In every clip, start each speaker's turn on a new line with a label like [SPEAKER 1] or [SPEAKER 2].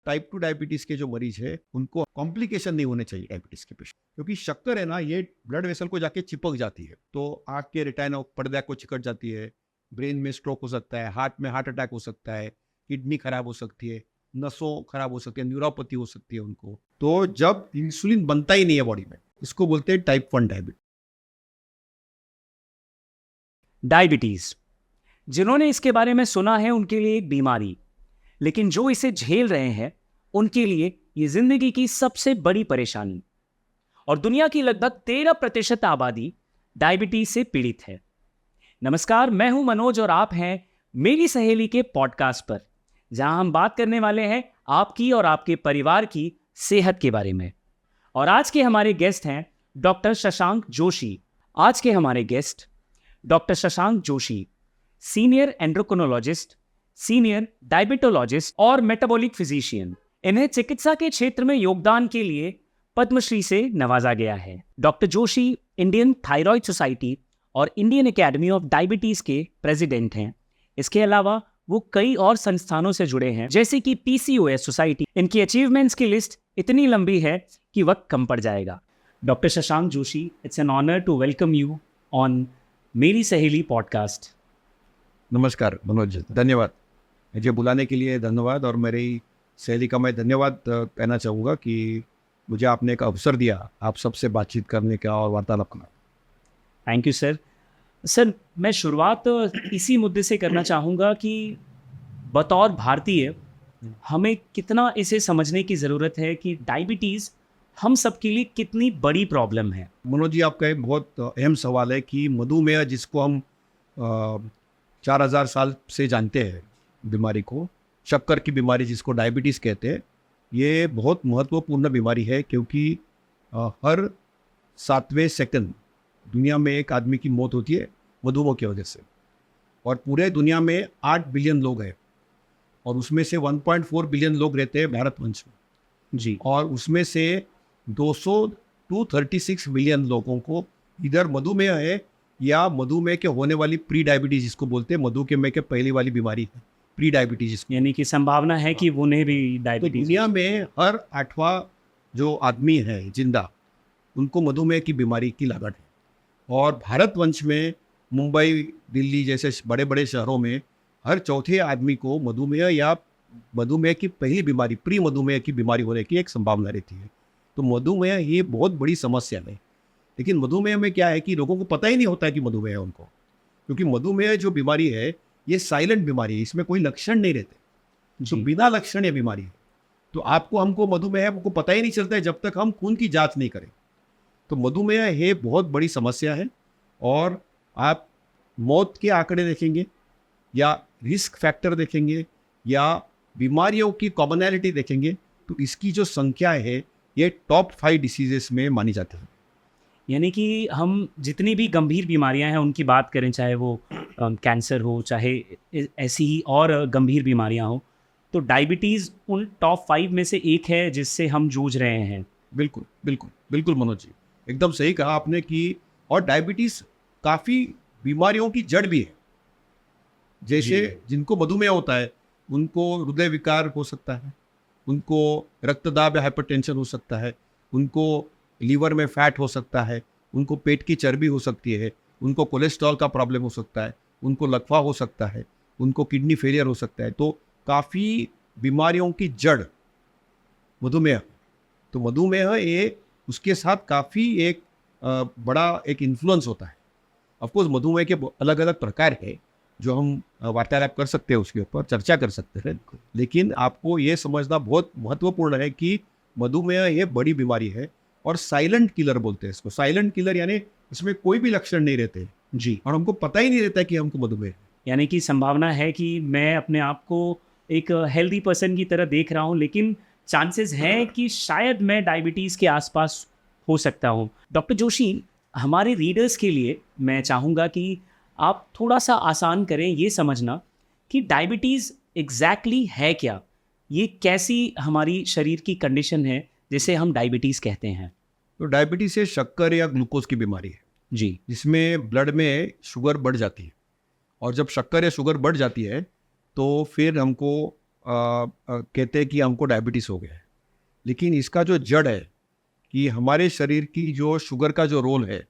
[SPEAKER 1] Type 2 diabetes के जो मरीज है उनको कॉम्प्लिकेशन नहीं होने चाहिए डायबिटीज के पेशेंट, क्योंकि शक्कर है ना ये ब्लड वेसल को जाके चिपक जाती है, तो आँख के रेटिना पर्दा को चिकट जाती है, ब्रेन में स्ट्रोक हो सकता है, हार्ट में हार्ट अटैक हो सकता है, किडनी खराब हो सकती है, नसों खराब हो सकती है, न्यूरोपैथी हो सकती है उनको। तो जब इंसुलिन बनता ही नहीं है बॉडी में, इसको बोलते हैं टाइप 1 डायबिटीज।
[SPEAKER 2] डायबिटीज, जिन्होंने इसके बारे में सुना है उनके लिए एक बीमारी, लेकिन जो इसे झेल रहे हैं उनके लिए ये जिंदगी की सबसे बड़ी परेशानी। और दुनिया की लगभग 13% आबादी डायबिटीज से पीड़ित है। नमस्कार, मैं हूं मनोज और आप हैं मेरी सहेली के पॉडकास्ट पर, जहां हम बात करने वाले हैं आपकी और आपके परिवार की सेहत के बारे में। और आज के हमारे गेस्ट हैं डॉक्टर शशांक जोशी। आज के हमारे guest doctor Shashank Joshi senior endocrinologist, senior diabetologist और मेटाबॉलिक फिजिशियन। इन्हें चिकित्सा के क्षेत्र में योगदान के लिए पद्मश्री से नवाजा गया है। Doctor Joshi Indian thyroid society और इंडियन एकेडमी ऑफ डायबिटीज के प्रेसिडेंट हैं। इसके अलावा वो कई और संस्थानों से जुड़े हैं, जैसे कि PCOS सोसाइटी। इनकी अचीवमेंट्स की लिस्ट इतनी लंबी है कि वक्त कम पड़ जाएगा। Doctor Shashank Joshi, it's an honour to welcome you on Meri Saheli podcast.
[SPEAKER 1] नमस्कार मनोज, धन्यवाद मुझे बुलाने के लिए, धन्यवाद। और मेरी सहेली का मैं धन्यवाद कहना चाहूँगा कि मुझे आपने एक अवसर दिया आप सबसे बातचीत करने का और वार्तालाप करना।
[SPEAKER 2] Thank you sir. सर, मैं शुरुआत इसी मुद्दे से करना चाहूँगा कि बतौर भारतीय हमें कितना इसे समझने की ज़रूरत है कि डायबिटीज़ हम सबके लिए कितनी बड़ी प्रॉब्लम है।
[SPEAKER 1] मनोज जी, आपका एक बहुत अहम सवाल है कि मधुमेह, जिसको हम 4000 साल से जानते हैं बीमारी को, शक्कर की बीमारी जिसको डायबिटीज़ कहते हैं, ये बहुत महत्वपूर्ण बीमारी है, क्योंकि हर 7वें सेकंड दुनिया में एक आदमी की मौत होती है मधुमेह की वजह से। और पूरे दुनिया में 8 बिलियन लोग हैं, और उसमें से 1.4 बिलियन लोग रहते हैं भारतवंश में
[SPEAKER 2] जी।
[SPEAKER 1] और उसमें से 236 मिलियन लोगों को इधर मधुमेह है या मधुमेह के होने वाली प्री डायबिटीज, जिसको बोलते हैं मधुमेह के पहली वाली बीमारी है प्री डायबिटीज,
[SPEAKER 2] यानी कि संभावना है कि उन्हें भी
[SPEAKER 1] तो
[SPEAKER 2] डायबिटीज।
[SPEAKER 1] दुनिया में हर 8वां जो आदमी है जिंदा, उनको मधुमेह की बीमारी की लागत है। और भारतवंश में मुंबई, दिल्ली जैसे बड़े बड़े शहरों में हर चौथे आदमी को मधुमेह या मधुमेह की पहली बीमारी, प्री मधुमेह की बीमारी होने की एक संभावना रहती है। तो मधुमेह ये बहुत बड़ी समस्या है। लेकिन मधुमेह में क्या है कि लोगों को पता ही नहीं होता है कि मधुमेह है उनको, क्योंकि मधुमेह जो बीमारी है ये साइलेंट बीमारी है, इसमें कोई लक्षण नहीं रहते। तो बिना लक्षण ये बीमारी है, तो हमको मधुमेह हमको पता ही नहीं चलता है जब तक हम खून की जांच नहीं करें। तो मधुमेह ये बहुत बड़ी समस्या है। और आप मौत के आंकड़े देखेंगे या रिस्क फैक्टर देखेंगे या बीमारियों की कॉमनैलिटी देखेंगे, तो इसकी जो संख्या है ये टॉप 5 डिसीजेस में मानी जाती है।
[SPEAKER 2] यानी कि हम जितनी भी गंभीर बीमारियां हैं उनकी बात करें, चाहे वो कैंसर हो, चाहे ऐसी ही और गंभीर बीमारियां हो, तो डायबिटीज़ उन टॉप 5 में से एक है जिससे हम जूझ रहे हैं।
[SPEAKER 1] बिल्कुल बिल्कुल बिल्कुल मनोज जी, एकदम सही कहा आपने कि और डायबिटीज़ काफ़ी बीमारियों की जड़ भी है। जैसे जिनको मधुमेह होता है उनको हृदय विकार हो सकता है, उनको रक्तदाब या हाइपरटेंशन हो सकता है, उनको लीवर में फैट हो सकता है, उनको पेट की चर्बी हो सकती है, उनको कोलेस्ट्रॉल का प्रॉब्लम हो सकता है, उनको लकवा हो सकता है, उनको किडनी फेलियर हो सकता है। तो काफ़ी बीमारियों की जड़ मधुमेह। तो मधुमेह ये उसके साथ काफ़ी एक बड़ा एक इन्फ्लुएंस होता है। ऑफकोर्स मधुमेह के अलग अलग प्रकार है जो हम वार्तालाप कर सकते हैं, उसके ऊपर चर्चा कर सकते हैं। लेकिन आपको ये समझना बहुत महत्वपूर्ण है कि मधुमेह ये बड़ी बीमारी है और साइलेंट किलर बोलते हैं इसको। साइलेंट किलर यानी इसमें कोई भी लक्षण नहीं रहते
[SPEAKER 2] जी।
[SPEAKER 1] और हमको पता ही नहीं रहता कि हमको मधुमेह है।
[SPEAKER 2] यानी कि संभावना है कि मैं अपने आप को एक हेल्दी पर्सन की तरह देख रहा हूँ, लेकिन चांसेस हैं कि शायद मैं डायबिटीज़ के आसपास हो सकता हूँ। डॉक्टर जोशी, हमारे रीडर्स के लिए मैं चाहूँगा कि आप थोड़ा सा आसान करें ये समझना कि डायबिटीज़ एग्जैक्टली है क्या, ये कैसी हमारी शरीर की कंडीशन है जिसे हम डायबिटीज़ कहते हैं।
[SPEAKER 1] तो डायबिटीज से शक्कर या ग्लूकोज की बीमारी है
[SPEAKER 2] जी।
[SPEAKER 1] जिसमें ब्लड में शुगर बढ़ जाती है। और जब शक्कर या शुगर बढ़ जाती है तो फिर हमको कहते हैं कि हमको डायबिटीज़ हो गया है, लेकिन इसका जो जड़ है कि हमारे शरीर की जो शुगर का जो रोल है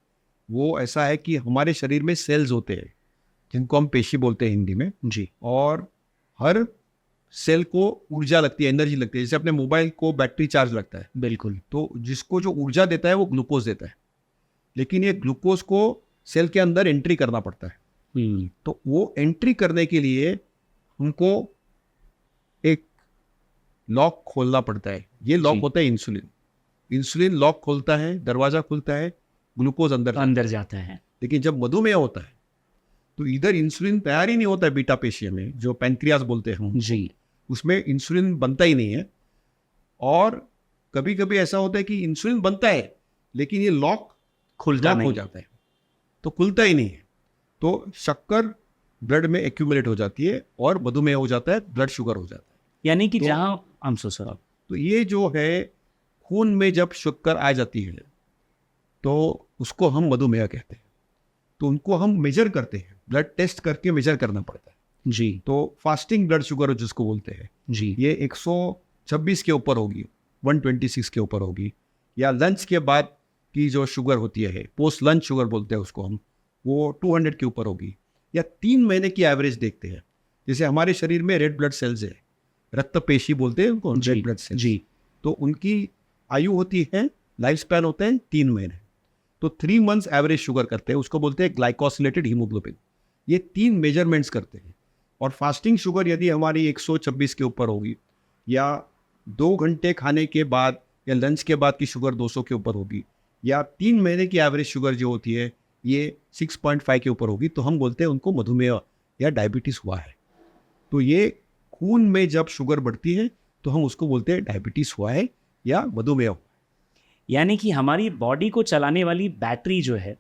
[SPEAKER 1] वो ऐसा है कि हमारे शरीर में सेल्स होते हैं जिनको हम पेशी बोलते हैं हिंदी में
[SPEAKER 2] जी
[SPEAKER 1] और हर सेल को ऊर्जा लगती है, एनर्जी लगती है। जैसे अपने मोबाइल को बैटरी चार्ज लगता है,
[SPEAKER 2] बिल्कुल।
[SPEAKER 1] तो जिसको जो ऊर्जा देता है वो ग्लूकोज देता है, लेकिन ये ग्लूकोज को सेल के अंदर एंट्री करना पड़ता है। तो वो एंट्री करने के लिए हमको एक लॉक खोलना पड़ता है। ये लॉक
[SPEAKER 2] जी।
[SPEAKER 1] होता है इंसुलिन। इंसुलिन लॉक खोलता है, दरवाजा खुलता है, ग्लूकोज अंदर
[SPEAKER 2] जाता है।
[SPEAKER 1] लेकिन जब मधुमेह होता है तो इधर इंसुलिन तैयार ही नहीं होता है। बीटा पेशी में जो पैनक्रियास बोलते हैं हम,
[SPEAKER 2] जी
[SPEAKER 1] उसमें इंसुलिन बनता ही नहीं है। और कभी कभी ऐसा होता है कि इंसुलिन बनता है लेकिन ये लॉक
[SPEAKER 2] खुलता
[SPEAKER 1] हो
[SPEAKER 2] नहीं।
[SPEAKER 1] जाता है, तो खुलता ही नहीं है। तो शक्कर ब्लड में एक्यूमुलेट हो जाती है और मधुमेह हो जाता है, ब्लड शुगर हो जाता है।
[SPEAKER 2] यानी कि
[SPEAKER 1] तो-
[SPEAKER 2] जहाँ I'm so sorry।
[SPEAKER 1] तो ये जो है खून में जब शक्कर आ जाती है तो उसको हम मधुमेह कहते हैं। तो उनको हम मेजर करते हैं, ब्लड टेस्ट करके मेजर करना पड़ता है।
[SPEAKER 2] जी
[SPEAKER 1] तो फास्टिंग ब्लड शुगर जिसको बोलते हैं,
[SPEAKER 2] जी
[SPEAKER 1] ये 126 के ऊपर होगी, 126 के ऊपर होगी, या लंच के बाद की जो शुगर होती है, पोस्ट लंच शुगर बोलते हैं उसको हम, वो 200 के ऊपर होगी। या 3 महीने की एवरेज देखते हैं। जैसे हमारे शरीर में रेड ब्लड सेल्स है, रक्त पेशी बोलते हैं उनको,
[SPEAKER 2] जी
[SPEAKER 1] रेड ब्लड सेल्स।
[SPEAKER 2] जी
[SPEAKER 1] तो उनकी आयु होती है, लाइफ स्पैन होते हैं 3 महीने। तो 3 मंथ्स एवरेज शुगर करते हैं, उसको बोलते हैं ग्लाइकोसिलेटेड हीमोग्लोबिन। ये 3 मेजरमेंट्स करते हैं। और फास्टिंग शुगर यदि हमारी 126 के ऊपर होगी, या 2 घंटे खाने के बाद या लंच के बाद की शुगर 200 के ऊपर होगी, या 3 महीने की एवरेज शुगर जो होती है ये 6.5 के ऊपर होगी, तो हम बोलते हैं उनको मधुमेह या डायबिटीज़ हुआ है। तो ये खून में जब शुगर बढ़ती है तो हम उसको बोलते हैं डायबिटीज़ हुआ है या मधुमेह हुआ है।
[SPEAKER 2] यानी कि हमारी बॉडी को चलाने वाली बैटरी जो है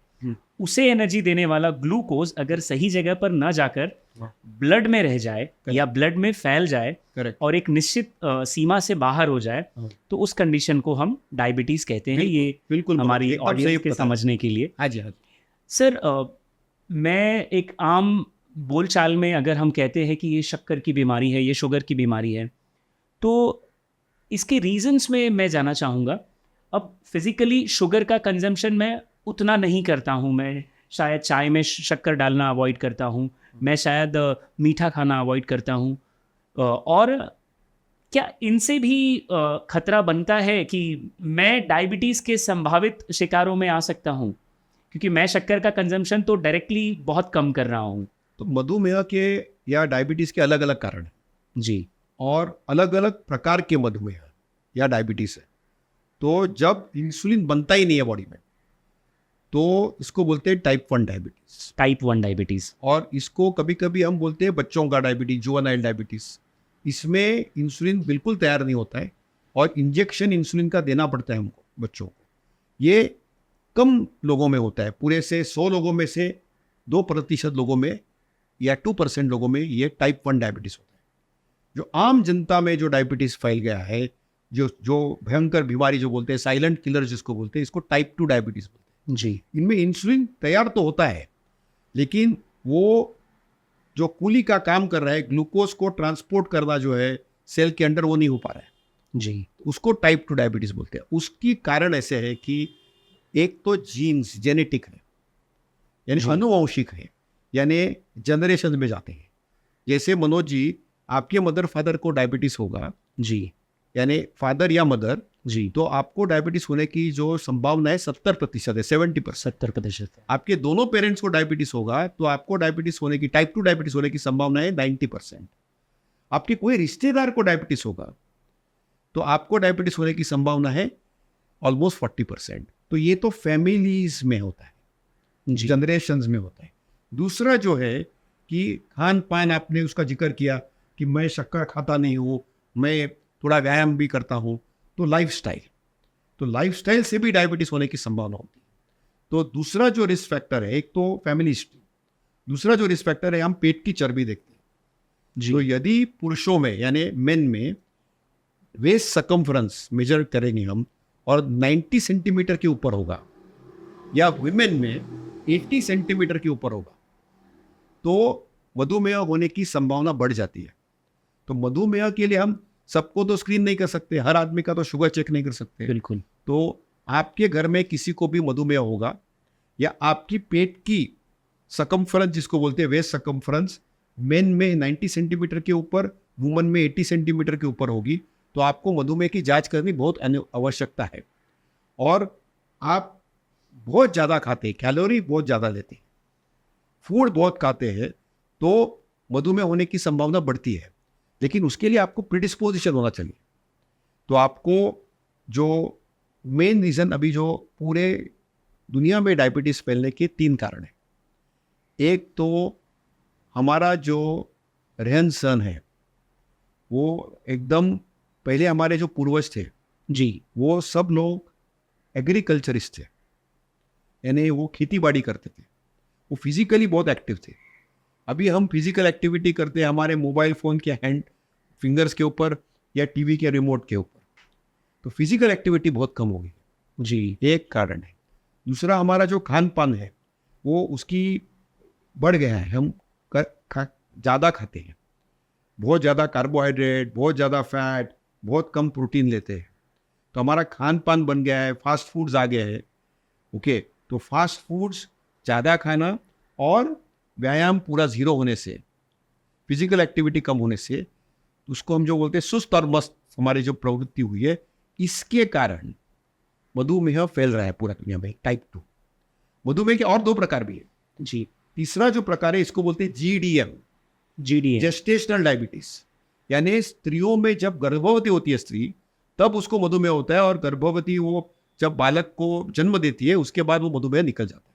[SPEAKER 2] उसे एनर्जी देने वाला ग्लूकोज अगर सही जगह पर न जाकर ब्लड में रह जाए या ब्लड में फैल जाए
[SPEAKER 1] करेक्ट।
[SPEAKER 2] और एक निश्चित सीमा से बाहर हो जाए तो उस कंडीशन को हम डायबिटीज कहते हैं। ये
[SPEAKER 1] बिल्कुल
[SPEAKER 2] हमारी
[SPEAKER 1] एकदम सही
[SPEAKER 2] ऑडियंस के
[SPEAKER 1] बताया।
[SPEAKER 2] समझने के लिए।
[SPEAKER 1] हाँ जी, हाँ जी।
[SPEAKER 2] सर मैं एक आम बोलचाल में अगर हम कहते हैं कि ये शक्कर की बीमारी है, ये शुगर की बीमारी है, तो इसके रीजंस में मैं जानना चाहूँगा। अब फिज़िकली शुगर का कंजम्पशन मैं उतना नहीं करता हूँ, मैं शायद चाय में शक्कर डालना अवॉइड करता हूँ, मैं शायद मीठा खाना अवॉइड करता हूँ। और क्या इनसे भी खतरा बनता है कि मैं डायबिटीज़ के संभावित शिकारों में आ सकता हूँ, क्योंकि मैं शक्कर का कंजम्पशन तो डायरेक्टली बहुत कम कर रहा हूँ।
[SPEAKER 1] तो मधुमेह के या डायबिटीज़ के अलग अलग कारण हैं
[SPEAKER 2] जी
[SPEAKER 1] और अलग अलग प्रकार के मधुमेह या डायबिटीज़ है। तो जब इंसुलिन बनता ही नहीं है बॉडी में तो इसको बोलते हैं टाइप 1 डायबिटीज़।
[SPEAKER 2] Type 1 diabetes.
[SPEAKER 1] और इसको कभी कभी हम बोलते हैं बच्चों का डायबिटीज़, जुवेनाइल डायबिटीज़। इसमें इंसुलिन बिल्कुल तैयार नहीं होता है और इंजेक्शन इंसुलिन का देना पड़ता है हमको बच्चों को। ये कम लोगों में होता है, पूरे से 100 लोगों में से 2% लोगों में या 2% लोगों में ये टाइप 1 डायबिटीज़ होता है। जो आम जनता में जो डायबिटीज़ फैल गया है, जो भयंकर बीमारी जो बोलते हैं, साइलेंट किलर जिसको बोलते हैं, इसको टाइप 2 डायबिटीज़ बोलते हैं।
[SPEAKER 2] जी
[SPEAKER 1] इनमें इंसुलिन तैयार तो होता है लेकिन वो जो कूली का काम कर रहा है, ग्लूकोज को ट्रांसपोर्ट करना जो है सेल के अंदर, वो नहीं हो पा रहा है।
[SPEAKER 2] जी
[SPEAKER 1] उसको टाइप 2 डायबिटीज़ बोलते हैं। उसकी कारण ऐसे है कि एक तो जीन्स जेनेटिक है, यानी
[SPEAKER 2] जी।
[SPEAKER 1] अनुवांशिक है, यानी जनरेशन में जाते हैं। जैसे मनोज जी, आपके मदर फादर को डायबिटीज़ होगा,
[SPEAKER 2] जी
[SPEAKER 1] यानी फादर या मदर,
[SPEAKER 2] जी
[SPEAKER 1] तो आपको डायबिटीज़ होने की जो संभावना है 70% है, 70%।
[SPEAKER 2] 70%।
[SPEAKER 1] आपके दोनों पेरेंट्स को डायबिटीज़ होगा तो आपको डायबिटीज़ होने की, टाइप 2 डायबिटीज़ होने की संभावना है 90%। आपके कोई रिश्तेदार को डायबिटीज़ होगा तो आपको डायबिटीज़ होने की संभावना है ऑलमोस्ट 40%। तो ये तो फैमिलीज में होता है,
[SPEAKER 2] जी
[SPEAKER 1] जनरेशन्स में होता है। दूसरा जो है कि खान पान, आपने उसका जिक्र किया कि मैं शक्कर खाता नहीं हूँ, मैं थोड़ा व्यायाम भी करता हूँ, तो लाइफस्टाइल से भी डायबिटीज़ होने की संभावना होती है। तो दूसरा जो रिस्क फैक्टर है, एक तो फैमिली हिस्ट्री, दूसरा जो रिस्क फैक्टर है, हम पेट की चर्बी देखते हैं।
[SPEAKER 2] जी
[SPEAKER 1] तो यदि पुरुषों में यानी मेन में वेस्ट सकम्फ्रेंस मेजर करेंगे हम और 90 सेंटीमीटर के ऊपर होगा, या विमेन में 80 सेंटीमीटर के ऊपर होगा, तो मधुमेह होने की संभावना बढ़ जाती है। तो मधुमेह के लिए हम सबको तो स्क्रीन नहीं कर सकते, हर आदमी का तो शुगर चेक नहीं कर सकते।
[SPEAKER 2] बिल्कुल।
[SPEAKER 1] तो आपके घर में किसी को भी मधुमेह होगा या आपकी पेट की सकम्फ्रेंस जिसको बोलते हैं वेस्ट सकम्फ्रेंस मेन में 90 सेंटीमीटर के ऊपर, वुमन में 80 सेंटीमीटर के ऊपर होगी, तो आपको मधुमेह की जांच करनी बहुत आवश्यकता है। और आप बहुत ज़्यादा खाते हैं, कैलोरी बहुत ज़्यादा लेते हैं, फूड बहुत खाते हैं, तो मधुमेह होने की संभावना बढ़ती है। लेकिन उसके लिए आपको प्रिडिस्पोजिशन होना चाहिए। तो आपको जो मेन रीज़न अभी जो पूरे दुनिया में डायबिटीज़ फैलने के 3 कारण हैं। एक तो हमारा जो रहन सहन है वो एकदम, पहले हमारे जो पूर्वज थे
[SPEAKER 2] जी।
[SPEAKER 1] वो सब लोग एग्रीकल्चरिस्ट थे, यानी वो खेती बाड़ी करते थे, वो फिजिकली बहुत एक्टिव थे। अभी हम फिजिकल एक्टिविटी करते हैं हमारे मोबाइल फ़ोन के हैंड फिंगर्स के ऊपर या टीवी के रिमोट के ऊपर, तो फिजिकल एक्टिविटी बहुत कम हो गई।
[SPEAKER 2] जी।
[SPEAKER 1] एक कारण है। दूसरा हमारा जो खान पान है वो उसकी बढ़ गया है, हम ज़्यादा खाते हैं, बहुत ज़्यादा कार्बोहाइड्रेट, बहुत ज़्यादा फैट, बहुत कम प्रोटीन लेते हैं, तो हमारा खान पान बन गया है, फास्ट फूड्स आ गया है। ओके, तो फास्ट फूड्स ज़्यादा खाना और व्यायाम पूरा ज़ीरो होने से, फिजिकल एक्टिविटी कम होने से, उसको हम जो बोलते हैं सुस्त और मस्त हमारी जो प्रवृत्ति हुई है, इसके कारण मधुमेह फैल रहा है पूरा दुनिया में, टाइप 2। मधुमेह के और 2 प्रकार भी है
[SPEAKER 2] जी।
[SPEAKER 1] तीसरा जो प्रकार है इसको बोलते हैं GDM, जेस्टेशनल डायबिटीज, यानी स्त्रियों में जब गर्भवती होती है स्त्री तब उसको मधुमेह होता है, और गर्भवती वो जब बालक को जन्म देती है उसके बाद वो मधुमेह निकल जाता है।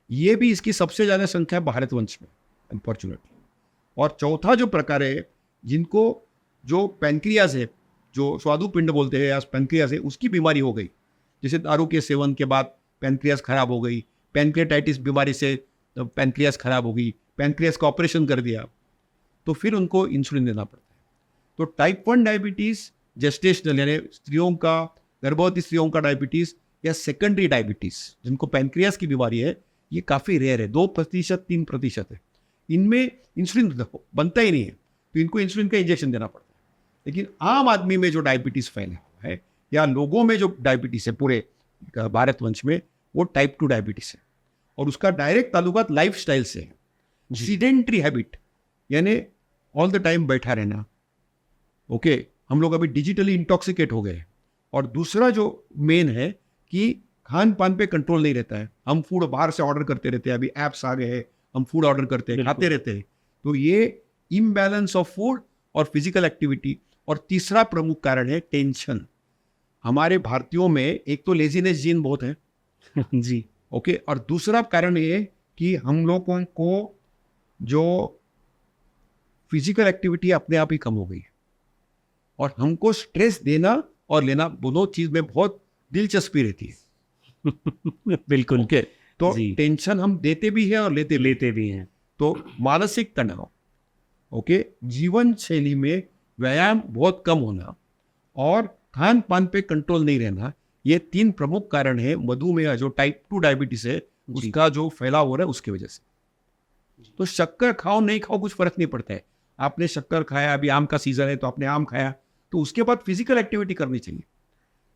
[SPEAKER 1] ये भी इसकी सबसे ज़्यादा संख्या है भारतवंश में, अनफॉर्चुनेटली। और चौथा जो प्रकार है, जिनको जो पैनक्रियाज है, जो स्वादुपिंड बोलते हैं या पैनक्रियाज है, उसकी बीमारी हो गई, जैसे दारू के सेवन के बाद पैनक्रियाज खराब हो गई, पैनक्रियाटाइटिस बीमारी से पैनक्रियाज खराब हो गई, पैनक्रियाज का ऑपरेशन कर दिया, तो फिर उनको इंसुलिन देना पड़ता है। तो टाइप 1 डायबिटीज़ जेस्टेशनल, यानी स्त्रियों का, गर्भवती स्त्रियों का डायबिटीज़ या सेकेंडरी डायबिटीज़ जिनको पैनक्रियाज की बीमारी है, ये काफ़ी रेयर है, 2% 3% है। इनमें इंसुलिन बनता ही नहीं है, तो इनको इंसुलिन का इंजेक्शन देना पड़ता है। लेकिन आम आदमी में जो डायबिटीज़ फैला हुआ है या लोगों में जो डायबिटीज़ है पूरे भारतवंश में, वो टाइप 2 डायबिटीज़ है, और उसका डायरेक्ट ताल्लुकात लाइफस्टाइल से है। सीडेंट्री हैबिट, यानी ऑल द टाइम बैठा रहना। ओके, हम लोग अभी डिजिटली इंटॉक्सिकेट हो गए। और दूसरा जो मेन है कि खान पान पे कंट्रोल नहीं रहता है, हम फूड बाहर से ऑर्डर करते रहते हैं, अभी ऐप्स आ गए हैं, हम फूड ऑर्डर करते हैं, खाते रहते हैं, तो ये इम्बैलेंस ऑफ फूड और फिजिकल एक्टिविटी। और तीसरा प्रमुख कारण है टेंशन। हमारे भारतीयों में एक तो लेजीनेस जीन बहुत है
[SPEAKER 2] जी।
[SPEAKER 1] ओके, और दूसरा कारण ये कि हम लोगों को जो फिजिकल एक्टिविटी अपने आप ही कम हो गई है, और हमको स्ट्रेस देना और लेना दोनों चीज में बहुत दिलचस्पी रहती है।
[SPEAKER 2] बिल्कुल।
[SPEAKER 1] ओके, तो
[SPEAKER 2] जी।
[SPEAKER 1] टेंशन हम देते भी हैं और लेते
[SPEAKER 2] भी हैं।
[SPEAKER 1] तो मानसिक तनाव, ओके, जीवन शैली में व्यायाम बहुत कम होना और खान पान पे कंट्रोल नहीं रहना, ये 3 प्रमुख कारण है मधुमेह जो टाइप 2 डायबिटीज है उसका जो फैलाव हो रहा है उसकी वजह से। तो शक्कर खाओ नहीं खाओ कुछ फर्क नहीं पड़ता है। आपने शक्कर खाया, अभी आम का सीजन है तो आपने आम खाया, तो उसके बाद फिजिकल एक्टिविटी करनी चाहिए।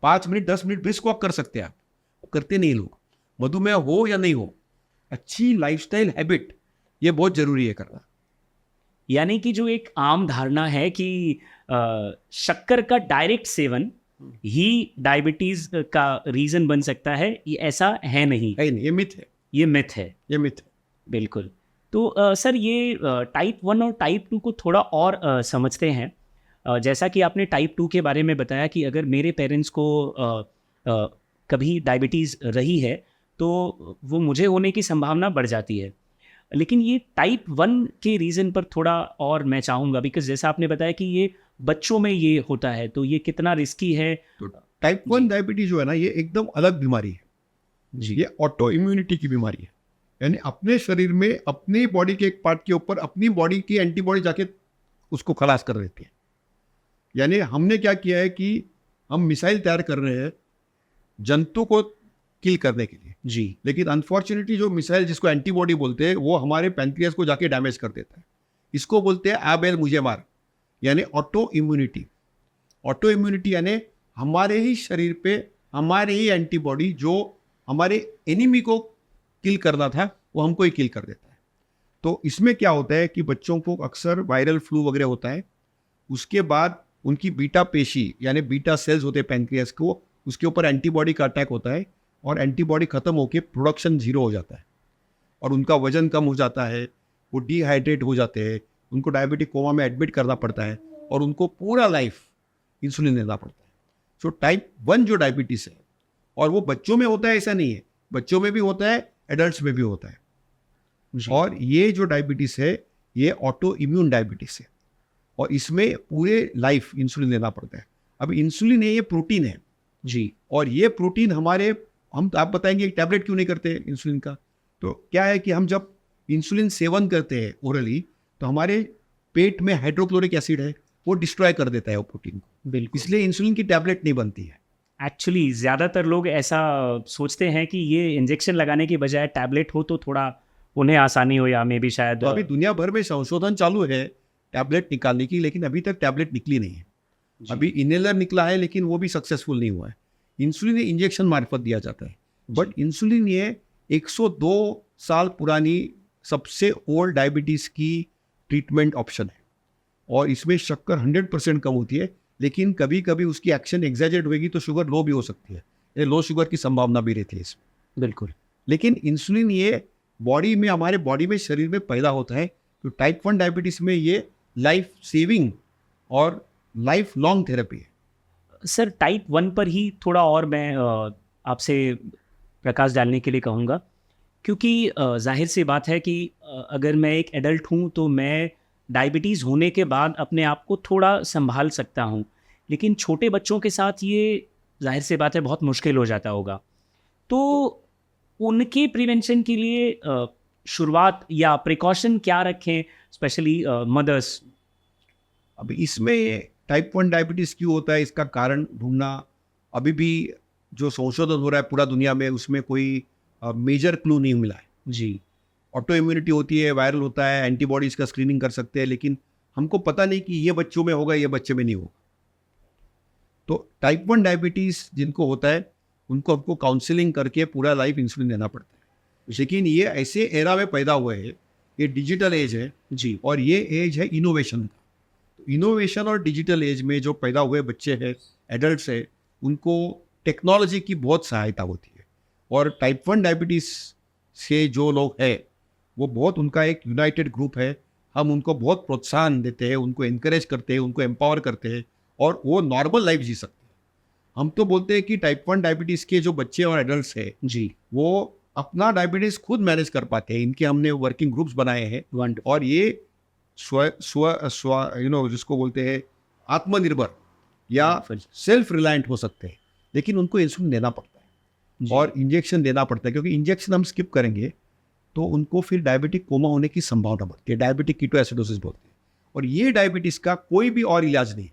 [SPEAKER 1] 5 मिनट 10 मिनट ब्रिस्क वॉक कर सकते हैं आप, करते नहीं लोग। मधुमेह हो या नहीं हो, अच्छी लाइफस्टाइल हैबिट ये बहुत जरूरी है करना।
[SPEAKER 2] यानी कि जो एक आम धारणा है कि शक्कर का डायरेक्ट सेवन ही डायबिटीज का रीजन बन सकता है, ये ऐसा है नहीं,
[SPEAKER 1] ये मिथ है,
[SPEAKER 2] ये मिथ है।
[SPEAKER 1] ये मिथ है।
[SPEAKER 2] बिल्कुल। तो सर ये टाइप 1 और टाइप 2 को थोड़ा और समझते हैं। जैसा कि आपने टाइप 2 के बारे में बताया कि अगर मेरे पेरेंट्स को कभी डायबिटीज़ रही है तो वो मुझे होने की संभावना बढ़ जाती है। लेकिन ये टाइप 1 के रीज़न पर थोड़ा और मैं चाहूँगा, बिकॉज जैसा आपने बताया कि ये बच्चों में ये होता है, तो ये कितना रिस्की है?
[SPEAKER 1] तो टाइप 1 डायबिटीज जो है ना, ये एकदम अलग बीमारी है
[SPEAKER 2] जी।
[SPEAKER 1] ये ऑटो इम्यूनिटी की बीमारी है, यानी अपने शरीर में अपनी बॉडी के एक पार्ट के ऊपर अपनी बॉडी की एंटीबॉडी जाके उसको खलास कर देती है। यानी हमने क्या किया है कि हम मिसाइल तैयार कर रहे हैं जंतु को किल करने के लिए
[SPEAKER 2] जी,
[SPEAKER 1] लेकिन अनफॉर्चुनेटली जो मिसाइल जिसको एंटीबॉडी बोलते हैं वो हमारे पैनक्रियास को जाके डैमेज कर देता है। इसको बोलते हैं अब एल मुझे मार, यानी ऑटो इम्यूनिटी। ऑटो इम्यूनिटी यानी हमारे ही शरीर पे हमारे ही एंटीबॉडी जो हमारे एनिमी को किल करना था वो हमको ही किल कर देता है। तो इसमें क्या होता है कि बच्चों को अक्सर वायरल फ्लू वगैरह होता है, उसके बाद उनकी बीटा पेशी यानी बीटा सेल्स होते हैं पैंक्रियास को, उसके ऊपर एंटीबॉडी का अटैक होता है और एंटीबॉडी खत्म होकर प्रोडक्शन जीरो हो जाता है और उनका वजन कम हो जाता है, वो डिहाइड्रेट हो जाते हैं, उनको डायबिटिक कोमा में एडमिट करना पड़ता है और उनको पूरा लाइफ इंसुलिन लेना पड़ता है। सो टाइप 1 जो डायबिटीज़ है, और वो बच्चों में होता है ऐसा नहीं है, बच्चों में भी होता है, एडल्ट्स में भी होता है। और ये जो डायबिटीज़ है ये ऑटो इम्यून डायबिटीज़ है और इसमें पूरे लाइफ इंसुलिन लेना पड़ता है। अब इंसुलिन है ये प्रोटीन है
[SPEAKER 2] जी,
[SPEAKER 1] और ये प्रोटीन हमारे आप बताएंगे टैबलेट क्यों नहीं करते इंसुलिन का? तो क्या है कि हम जब इंसुलिन सेवन करते हैं ओरली तो हमारे पेट में हाइड्रोक्लोरिक एसिड है, वो डिस्ट्रॉय कर देता है वो प्रोटीन को,
[SPEAKER 2] बिल्कुल।
[SPEAKER 1] इसलिए इंसुलिन की टैबलेट नहीं बनती है।
[SPEAKER 2] एक्चुअली ज़्यादातर लोग ऐसा सोचते हैं कि ये इंजेक्शन लगाने की बजाय टैबलेट हो तो थोड़ा उन्हें आसानी हो, या मे भी शायद
[SPEAKER 1] तो अभी दुनिया भर में संशोधन चालू है टैबलेट निकालने की, लेकिन अभी तक टैबलेट निकली नहीं है। अभी इनहेलर निकला है लेकिन वो भी सक्सेसफुल नहीं हुआ है। इंसुलिन इंजेक्शन मार्फत दिया जाता है, बट इंसुलिन ये 102 साल पुरानी सबसे ओल्ड डायबिटीज़ की ट्रीटमेंट ऑप्शन है और इसमें शक्कर 100% कम होती है, लेकिन कभी कभी उसकी एक्शन एग्जैजरेट होगी तो शुगर लो भी हो सकती है, ये लो शुगर की संभावना भी रहती है इसमें।
[SPEAKER 2] बिल्कुल।
[SPEAKER 1] लेकिन इंसुलिन ये बॉडी में हमारे बॉडी में शरीर में पैदा होता है, तो टाइप 1 डायबिटीज़ में ये लाइफ सेविंग और लाइफ लॉन्ग थेरेपी है।
[SPEAKER 2] सर टाइप 1 पर ही थोड़ा और मैं आपसे प्रकाश डालने के लिए कहूँगा, क्योंकि जाहिर सी बात है कि अगर मैं एक एडल्ट हूँ तो मैं डायबिटीज़ होने के बाद अपने आप को थोड़ा संभाल सकता हूँ, लेकिन छोटे बच्चों के साथ ये जाहिर सी बात है बहुत मुश्किल हो जाता होगा। तो उनके प्रिवेंशन के लिए शुरुआत या प्रिकॉशन क्या रखें, स्पेशली मदर्स?
[SPEAKER 1] अब इसमें टाइप 1 डायबिटीज़ क्यों होता है इसका कारण ढूंढना अभी भी जो संशोधन हो रहा है पूरा दुनिया में उसमें कोई मेजर क्लू नहीं मिला है।
[SPEAKER 2] जी,
[SPEAKER 1] ऑटो इम्यूनिटी होती है, वायरल होता है, एंटीबॉडीज़ का स्क्रीनिंग कर सकते हैं, लेकिन हमको पता नहीं कि ये बच्चों में होगा ये बच्चे में नहीं होगा। तो टाइप 1 डायबिटीज़ जिनको होता है उनको हमको काउंसलिंग करके पूरा लाइफ इंसुलिन देना पड़ता है। लेकिन ये ऐसे एरा में पैदा हुए हैं, ये डिजिटल एज है
[SPEAKER 2] जी,
[SPEAKER 1] और ये एज है इनोवेशन का। तो इनोवेशन और डिजिटल एज में जो पैदा हुए बच्चे हैं, एडल्ट्स हैं, उनको टेक्नोलॉजी की बहुत सहायता होती है और टाइप 1 डायबिटीज़ से जो लोग हैं वो बहुत उनका एक यूनाइटेड ग्रुप है। हम उनको बहुत प्रोत्साहन देते हैं, उनको इनकरेज करते हैं, उनको एम्पावर करते हैं और वो नॉर्मल लाइफ जी सकते हैं। हम तो बोलते हैं कि टाइप 1 डायबिटीज़ के जो बच्चे और एडल्ट्स हैं
[SPEAKER 2] जी,
[SPEAKER 1] वो अपना डायबिटीज़ खुद मैनेज कर पाते हैं। इनके हमने वर्किंग ग्रुप्स बनाए हैं
[SPEAKER 2] वंडरफुल।
[SPEAKER 1] और ये स्व स्व स्व जिसको बोलते हैं आत्मनिर्भर या सेल्फ रिलायंट हो सकते हैं, लेकिन उनको इंसुलिन देना पड़ता है और इंजेक्शन देना पड़ता है, क्योंकि इंजेक्शन हम स्किप करेंगे तो उनको फिर डायबिटिक कोमा होने की संभावना बढ़ती है, डायबिटिक कीटोएसिडोसिस बोलते हैं। और ये डायबिटीज़ का कोई भी और इलाज नहीं है।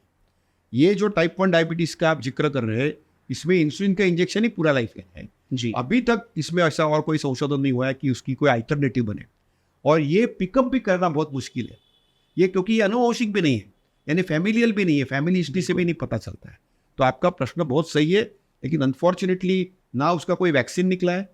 [SPEAKER 1] ये जो टाइप 1 डायबिटीज़ का आप जिक्र कर रहे हैं इसमें इंसुलिन का इंजेक्शन ही पूरा लाइफ है
[SPEAKER 2] जी,
[SPEAKER 1] अभी तक इसमें ऐसा और कोई संशोधन नहीं हुआ है कि उसकी कोई अल्टरनेटिव बने और ये पिकअप भी करना बहुत मुश्किल है ये, क्योंकि ये अनुवंशिक भी नहीं है, यानी फैमिलियल भी नहीं है, फैमिली हिस्ट्री से भी नहीं पता चलता है। तो आपका प्रश्न बहुत सही है, लेकिन अनफॉर्चुनेटली ना उसका कोई वैक्सीन निकला है,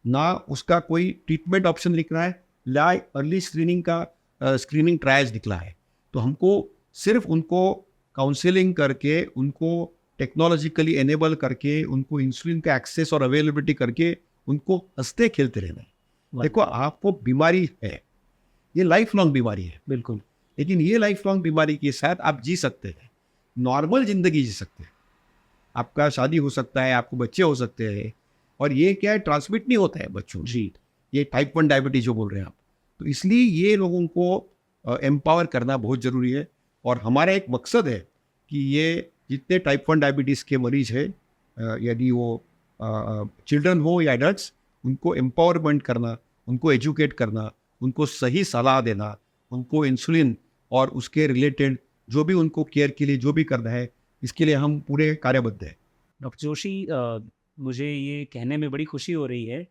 [SPEAKER 1] ना उसका कोई ट्रीटमेंट ऑप्शन निकला है, ना अर्ली स्क्रीनिंग का स्क्रीनिंग ट्रायल्स निकला है। तो हमको सिर्फ उनको काउंसलिंग करके, उनको टेक्नोलॉजिकली एनेबल करके, उनको इंसुलिन का एक्सेस और अवेलेबिलिटी करके उनको हंसते खेलते रहना है। देखो आपको बीमारी है, ये लाइफ लॉन्ग बीमारी है
[SPEAKER 2] बिल्कुल,
[SPEAKER 1] लेकिन ये लाइफ लॉन्ग बीमारी के साथ आप जी सकते हैं, नॉर्मल ज़िंदगी जी सकते हैं। आपका शादी हो सकता है, आपको बच्चे हो सकते हैं और ये क्या है ट्रांसमिट नहीं होता है बच्चों
[SPEAKER 2] जी,
[SPEAKER 1] ये टाइप 1 डायबिटीज जो बोल रहे हैं आप। तो इसलिए ये लोगों को एम्पावर करना बहुत ज़रूरी है और हमारा एक मकसद है कि ये जितने टाइप 1 डायबिटीज़ के मरीज हैं, यदि वो चिल्ड्रन हो या एडल्ट्स, उनको एम्पावरमेंट करना, उनको एजुकेट करना, उनको सही सलाह देना, उनको इंसुलिन और उसके रिलेटेड जो भी उनको केयर के लिए जो भी करना है, इसके लिए हम पूरे कार्यबद्ध हैं।
[SPEAKER 2] डॉक्टर जोशी, मुझे ये कहने में बड़ी खुशी हो रही है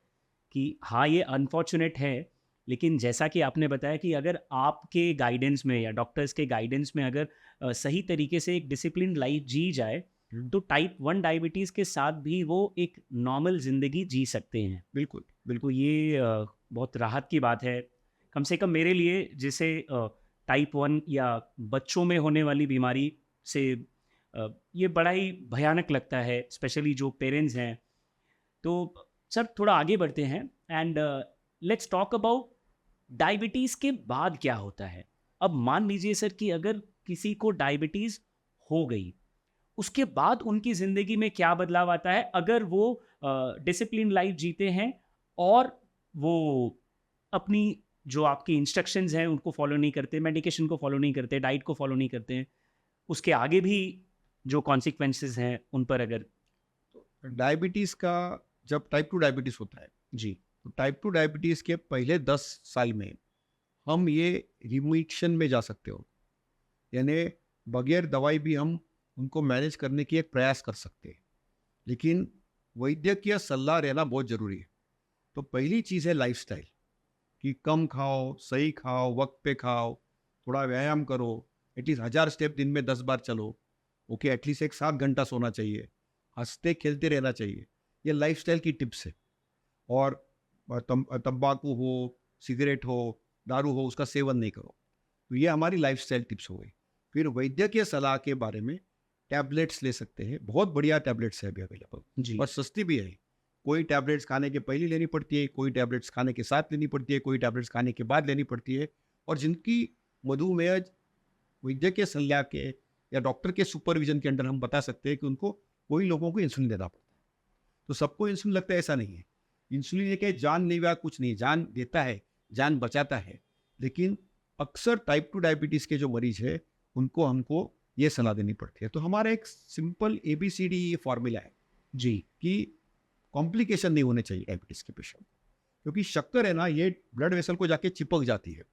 [SPEAKER 2] कि हाँ, ये अनफॉर्चुनेट है लेकिन जैसा कि आपने बताया कि अगर आपके गाइडेंस में या डॉक्टर्स के गाइडेंस में अगर सही तरीके से एक डिसिप्लिन लाइफ जी जाए तो टाइप 1 डायबिटीज़ के साथ भी वो एक नॉर्मल ज़िंदगी जी सकते हैं।
[SPEAKER 1] बिल्कुल
[SPEAKER 2] तो
[SPEAKER 1] बिल्कुल।
[SPEAKER 2] ये बहुत राहत की बात है, कम से कम मेरे लिए, जिसे टाइप 1 या बच्चों में होने वाली बीमारी से ये बड़ा ही भयानक लगता है, स्पेशली जो पेरेंट्स हैं। तो सर थोड़ा आगे बढ़ते हैं and let's talk about diabetes के बाद क्या होता है। अब मान लीजिए सर कि अगर किसी को डायबिटीज़ हो गई, उसके बाद उनकी ज़िंदगी में क्या बदलाव आता है अगर वो डिसिप्लिन लाइफ जीते हैं और वो अपनी जो आपकी इंस्ट्रक्शंस हैं उनको फॉलो नहीं करते, मेडिकेशन को फॉलो नहीं करते, डाइट को फॉलो नहीं करते हैं, उसके आगे भी जो कॉन्सिक्वेंसेस हैं उन पर अगर।
[SPEAKER 1] डायबिटीज़ का जब टाइप 2 डायबिटीज़ होता है,
[SPEAKER 2] जी।
[SPEAKER 1] तो टाइप 2 डायबिटीज़ के पहले 10 साल में हम ये रिमिशन में जा सकते हो, यानी बगैर दवाई भी हम उनको मैनेज करने की एक प्रयास कर सकते हैं। लेकिन वैद्यकीय सलाह रहना बहुत ज़रूरी है। तो पहली चीज़ है लाइफस्टाइल, कि कम खाओ, सही खाओ, वक्त पे खाओ, थोड़ा व्यायाम करो, एटलीस्ट 1000 स्टेप दिन में 10 बार चलो, ओके, एटलीस्ट एक 7 घंटा सोना चाहिए, हंसते खेलते रहना चाहिए। ये लाइफस्टाइल की टिप्स है। और तंबाकू हो, सिगरेट हो, दारू हो, उसका सेवन नहीं करो। तो ये हमारी लाइफस्टाइल टिप्स हो गई। फिर वैद्यकीय सलाह के बारे में टैबलेट्स ले सकते हैं, बहुत बढ़िया टैबलेट्स है अभी अवेलेबल
[SPEAKER 2] जी।
[SPEAKER 1] और सस्ती भी है। कोई टैबलेट्स खाने के पहले लेनी पड़ती है, कोई टैबलेट्स खाने के साथ लेनी पड़ती है, कोई टैबलेट्स खाने के बाद लेनी पड़ती है। और जिनकी मधुमेह वैद्यकीय सलाह के या डॉक्टर के सुपरविजन के अंडर हम बता सकते हैं कि उनको, कोई लोगों को इंसुलिन देना पड़ता है। तो सबको इंसुलिन लगता है ऐसा नहीं है। इंसुलिन ये कि जान नहीं हुआ कुछ नहीं, जान देता है, जान बचाता है। लेकिन अक्सर टाइप 2 डायबिटीज़ के जो मरीज है उनको हमको ये सलाह देनी पड़ती है। तो हमारा एक सिंपल ABCD ये फॉर्मूला है
[SPEAKER 2] जी।
[SPEAKER 1] कि कॉम्प्लिकेशन नहीं होने चाहिए डायबिटीज़ के पेशेंट, क्योंकि शक्कर है ना, ये ब्लड वेसल को जाके चिपक जाती है,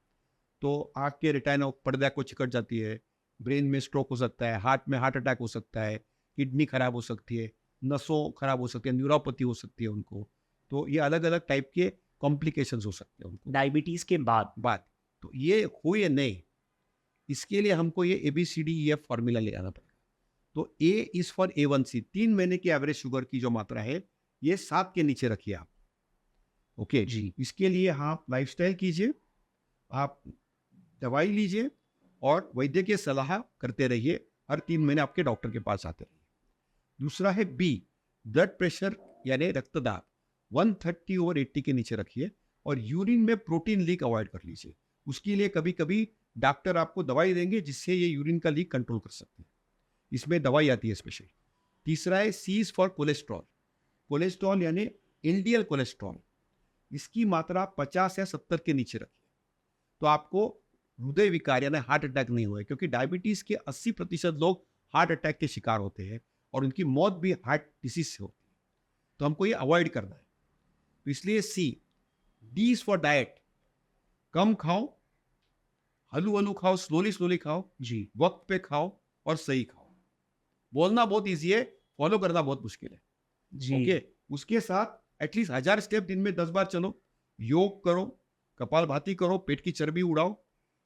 [SPEAKER 1] तो आँख के रेटिना पर्दा को चिकट जाती है, ब्रेन में स्ट्रोक हो सकता है, हार्ट में हार्ट अटैक हो सकता है, किडनी खराब हो सकती है, नसों खराब हो सकती है, न्यूरोपैथी हो सकती है उनको। तो ये अलग अलग टाइप के कॉम्प्लिकेशंस हो सकते हैं उनको
[SPEAKER 2] डायबिटीज़ के बाद।
[SPEAKER 1] तो ये हो या नहीं, इसके लिए हमको ये ABCDEF फॉर्मूला ले आना पड़ेगा। तो A इज़ फॉर A1C, 3 महीने की एवरेज शुगर की जो मात्रा है ये 7 के नीचे रखिए आप, ओके।
[SPEAKER 2] जी।
[SPEAKER 1] इसके लिए आप लाइफस्टाइल कीजिए, आप दवाई लीजिए और वैद्यकीय सलाह करते रहिए, हर 3 महीने आपके डॉक्टर के पास आते रहिए। दूसरा है B, ब्लड प्रेशर यानी रक्तदाब 130/80 के नीचे रखिए और यूरिन में प्रोटीन लीक अवॉइड कर लीजिए। उसके लिए कभी कभी डॉक्टर आपको दवाई देंगे जिससे ये यूरिन का लीक कंट्रोल कर सकते हैं, इसमें दवाई आती है स्पेशल। तीसरा है C is for cholesterol. Cholesterol यानी LDL कोलेस्ट्रॉल, इसकी मात्रा 50 या 70 के नीचे रखिए, तो आपको हृदय विकार यानी हार्ट अटैक नहीं हुए, क्योंकि डायबिटीज़ के 80% लोग हार्ट अटैक के शिकार होते हैं और उनकी मौत भी हार्ट डिसीज से होती है। तो हमको ये अवॉइड करना है, तो इसलिए C। D is for diet, कम खाओ, हलू हलू खाओ, स्लोली खाओ,
[SPEAKER 2] जी।
[SPEAKER 1] वक्त पे खाओ और सही खाओ। बोलना बहुत ईजी है, फॉलो करना बहुत मुश्किल है,
[SPEAKER 2] जी।
[SPEAKER 1] ओके। उसके साथ एटलीस्ट 1000 स्टेप दिन में 10 बार चलो, योग करो, कपालभाति करो, पेट की चर्बी उड़ाओ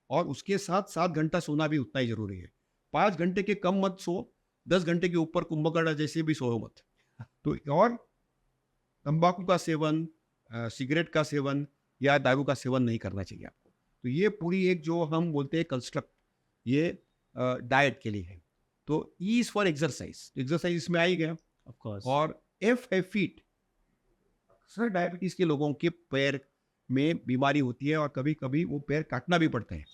[SPEAKER 1] और उसके साथ 7 घंटा सोना भी उतना ही जरूरी है। 5 घंटे के कम मत सो, 10 घंटे के ऊपर कुंभकर्ण जैसे भी सोओ मत। तो और तंबाकू का सेवन, सिगरेट का सेवन या दारू का सेवन नहीं करना चाहिए आपको। तो ये पूरी एक जो हम बोलते हैं कंस्ट्रक्ट, ये डाइट के लिए है। तो E is for exercise, exercise इसमें आ ही गया।
[SPEAKER 2] Of course.
[SPEAKER 1] और F है फीट। अक्सर डायबिटीज के लोगों के पैर में बीमारी होती है और कभी कभी वो पैर काटना भी पड़ता है,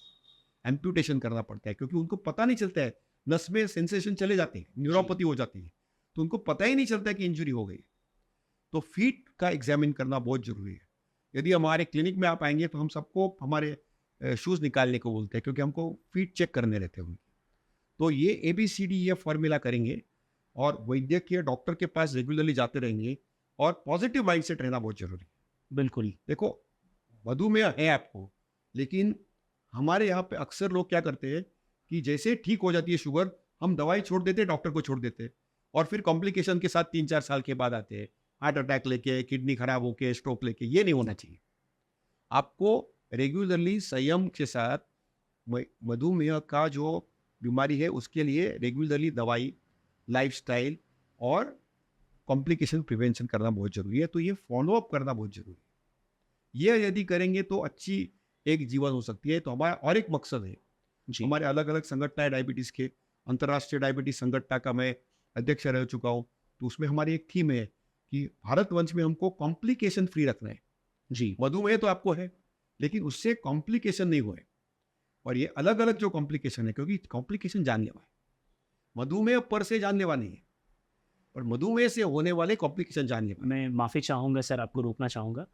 [SPEAKER 1] एम्प्यूटेशन करना पड़ता है, क्योंकि उनको पता नहीं चलता है, नस में सेंसेशन चले जाते हैं, न्यूरोपैथी हो जाती है, तो उनको पता ही नहीं चलता है कि इंजरी हो गई। तो फीट का एग्जामिन करना बहुत जरूरी है। यदि हमारे क्लिनिक में आप आएंगे तो हम सबको हमारे शूज़ निकालने को बोलते हैं, क्योंकि हमको फीट चेक करने रहते हैं उनकी। तो ये ABCD फॉर्मूला करेंगे और वैद्यकीय डॉक्टर के पास रेगुलरली जाते रहेंगे और पॉजिटिव माइंडसेट रहना बहुत जरूरी है।
[SPEAKER 2] बिल्कुल।
[SPEAKER 1] देखो, मधुमेह है आपको, लेकिन हमारे यहाँ पे अक्सर लोग क्या करते हैं कि जैसे ठीक हो जाती है शुगर, हम दवाई छोड़ देते हैं, डॉक्टर को छोड़ देते हैं और फिर कॉम्प्लिकेशन के साथ 3-4 साल के बाद आते हैं, हार्ट अटैक लेके, किडनी खराब होके, स्ट्रोक लेके। ये नहीं होना चाहिए। आपको रेगुलरली संयम के साथ मधुमेह का जो बीमारी है उसके लिए रेगुलरली दवाई, लाइफस्टाइल और कॉम्प्लिकेशन प्रिवेंशन करना बहुत ज़रूरी है। तो ये फॉलोअप करना बहुत ज़रूरी है। ये यदि करेंगे तो अच्छी एक जीवन हो सकती है। तो हमारा और एक मकसद है,
[SPEAKER 2] जी
[SPEAKER 1] हमारे अलग अलग संगठन है डायबिटीज़ के, अंतर्राष्ट्रीय डायबिटीज़ संगठन का मैं अध्यक्ष रह चुका हूँ। तो उसमें हमारी एक थीम है कि भारतवंश में हमको कॉम्प्लिकेशन फ्री रखना है।
[SPEAKER 2] जी
[SPEAKER 1] मधुमेह तो आपको है, लेकिन उससे कॉम्प्लिकेशन नहीं हुए। और ये अलग अलग जो कॉम्प्लिकेशन है, क्योंकि कॉम्प्लिकेशन जानलेवा है, मधुमेह पर से जानलेवा नहीं है, पर मधुमेह से होने वाले कॉम्प्लिकेशन जानलेवा है।
[SPEAKER 2] मैं माफ़ी चाहूँगा सर, आपको रोकना चाहूँगा।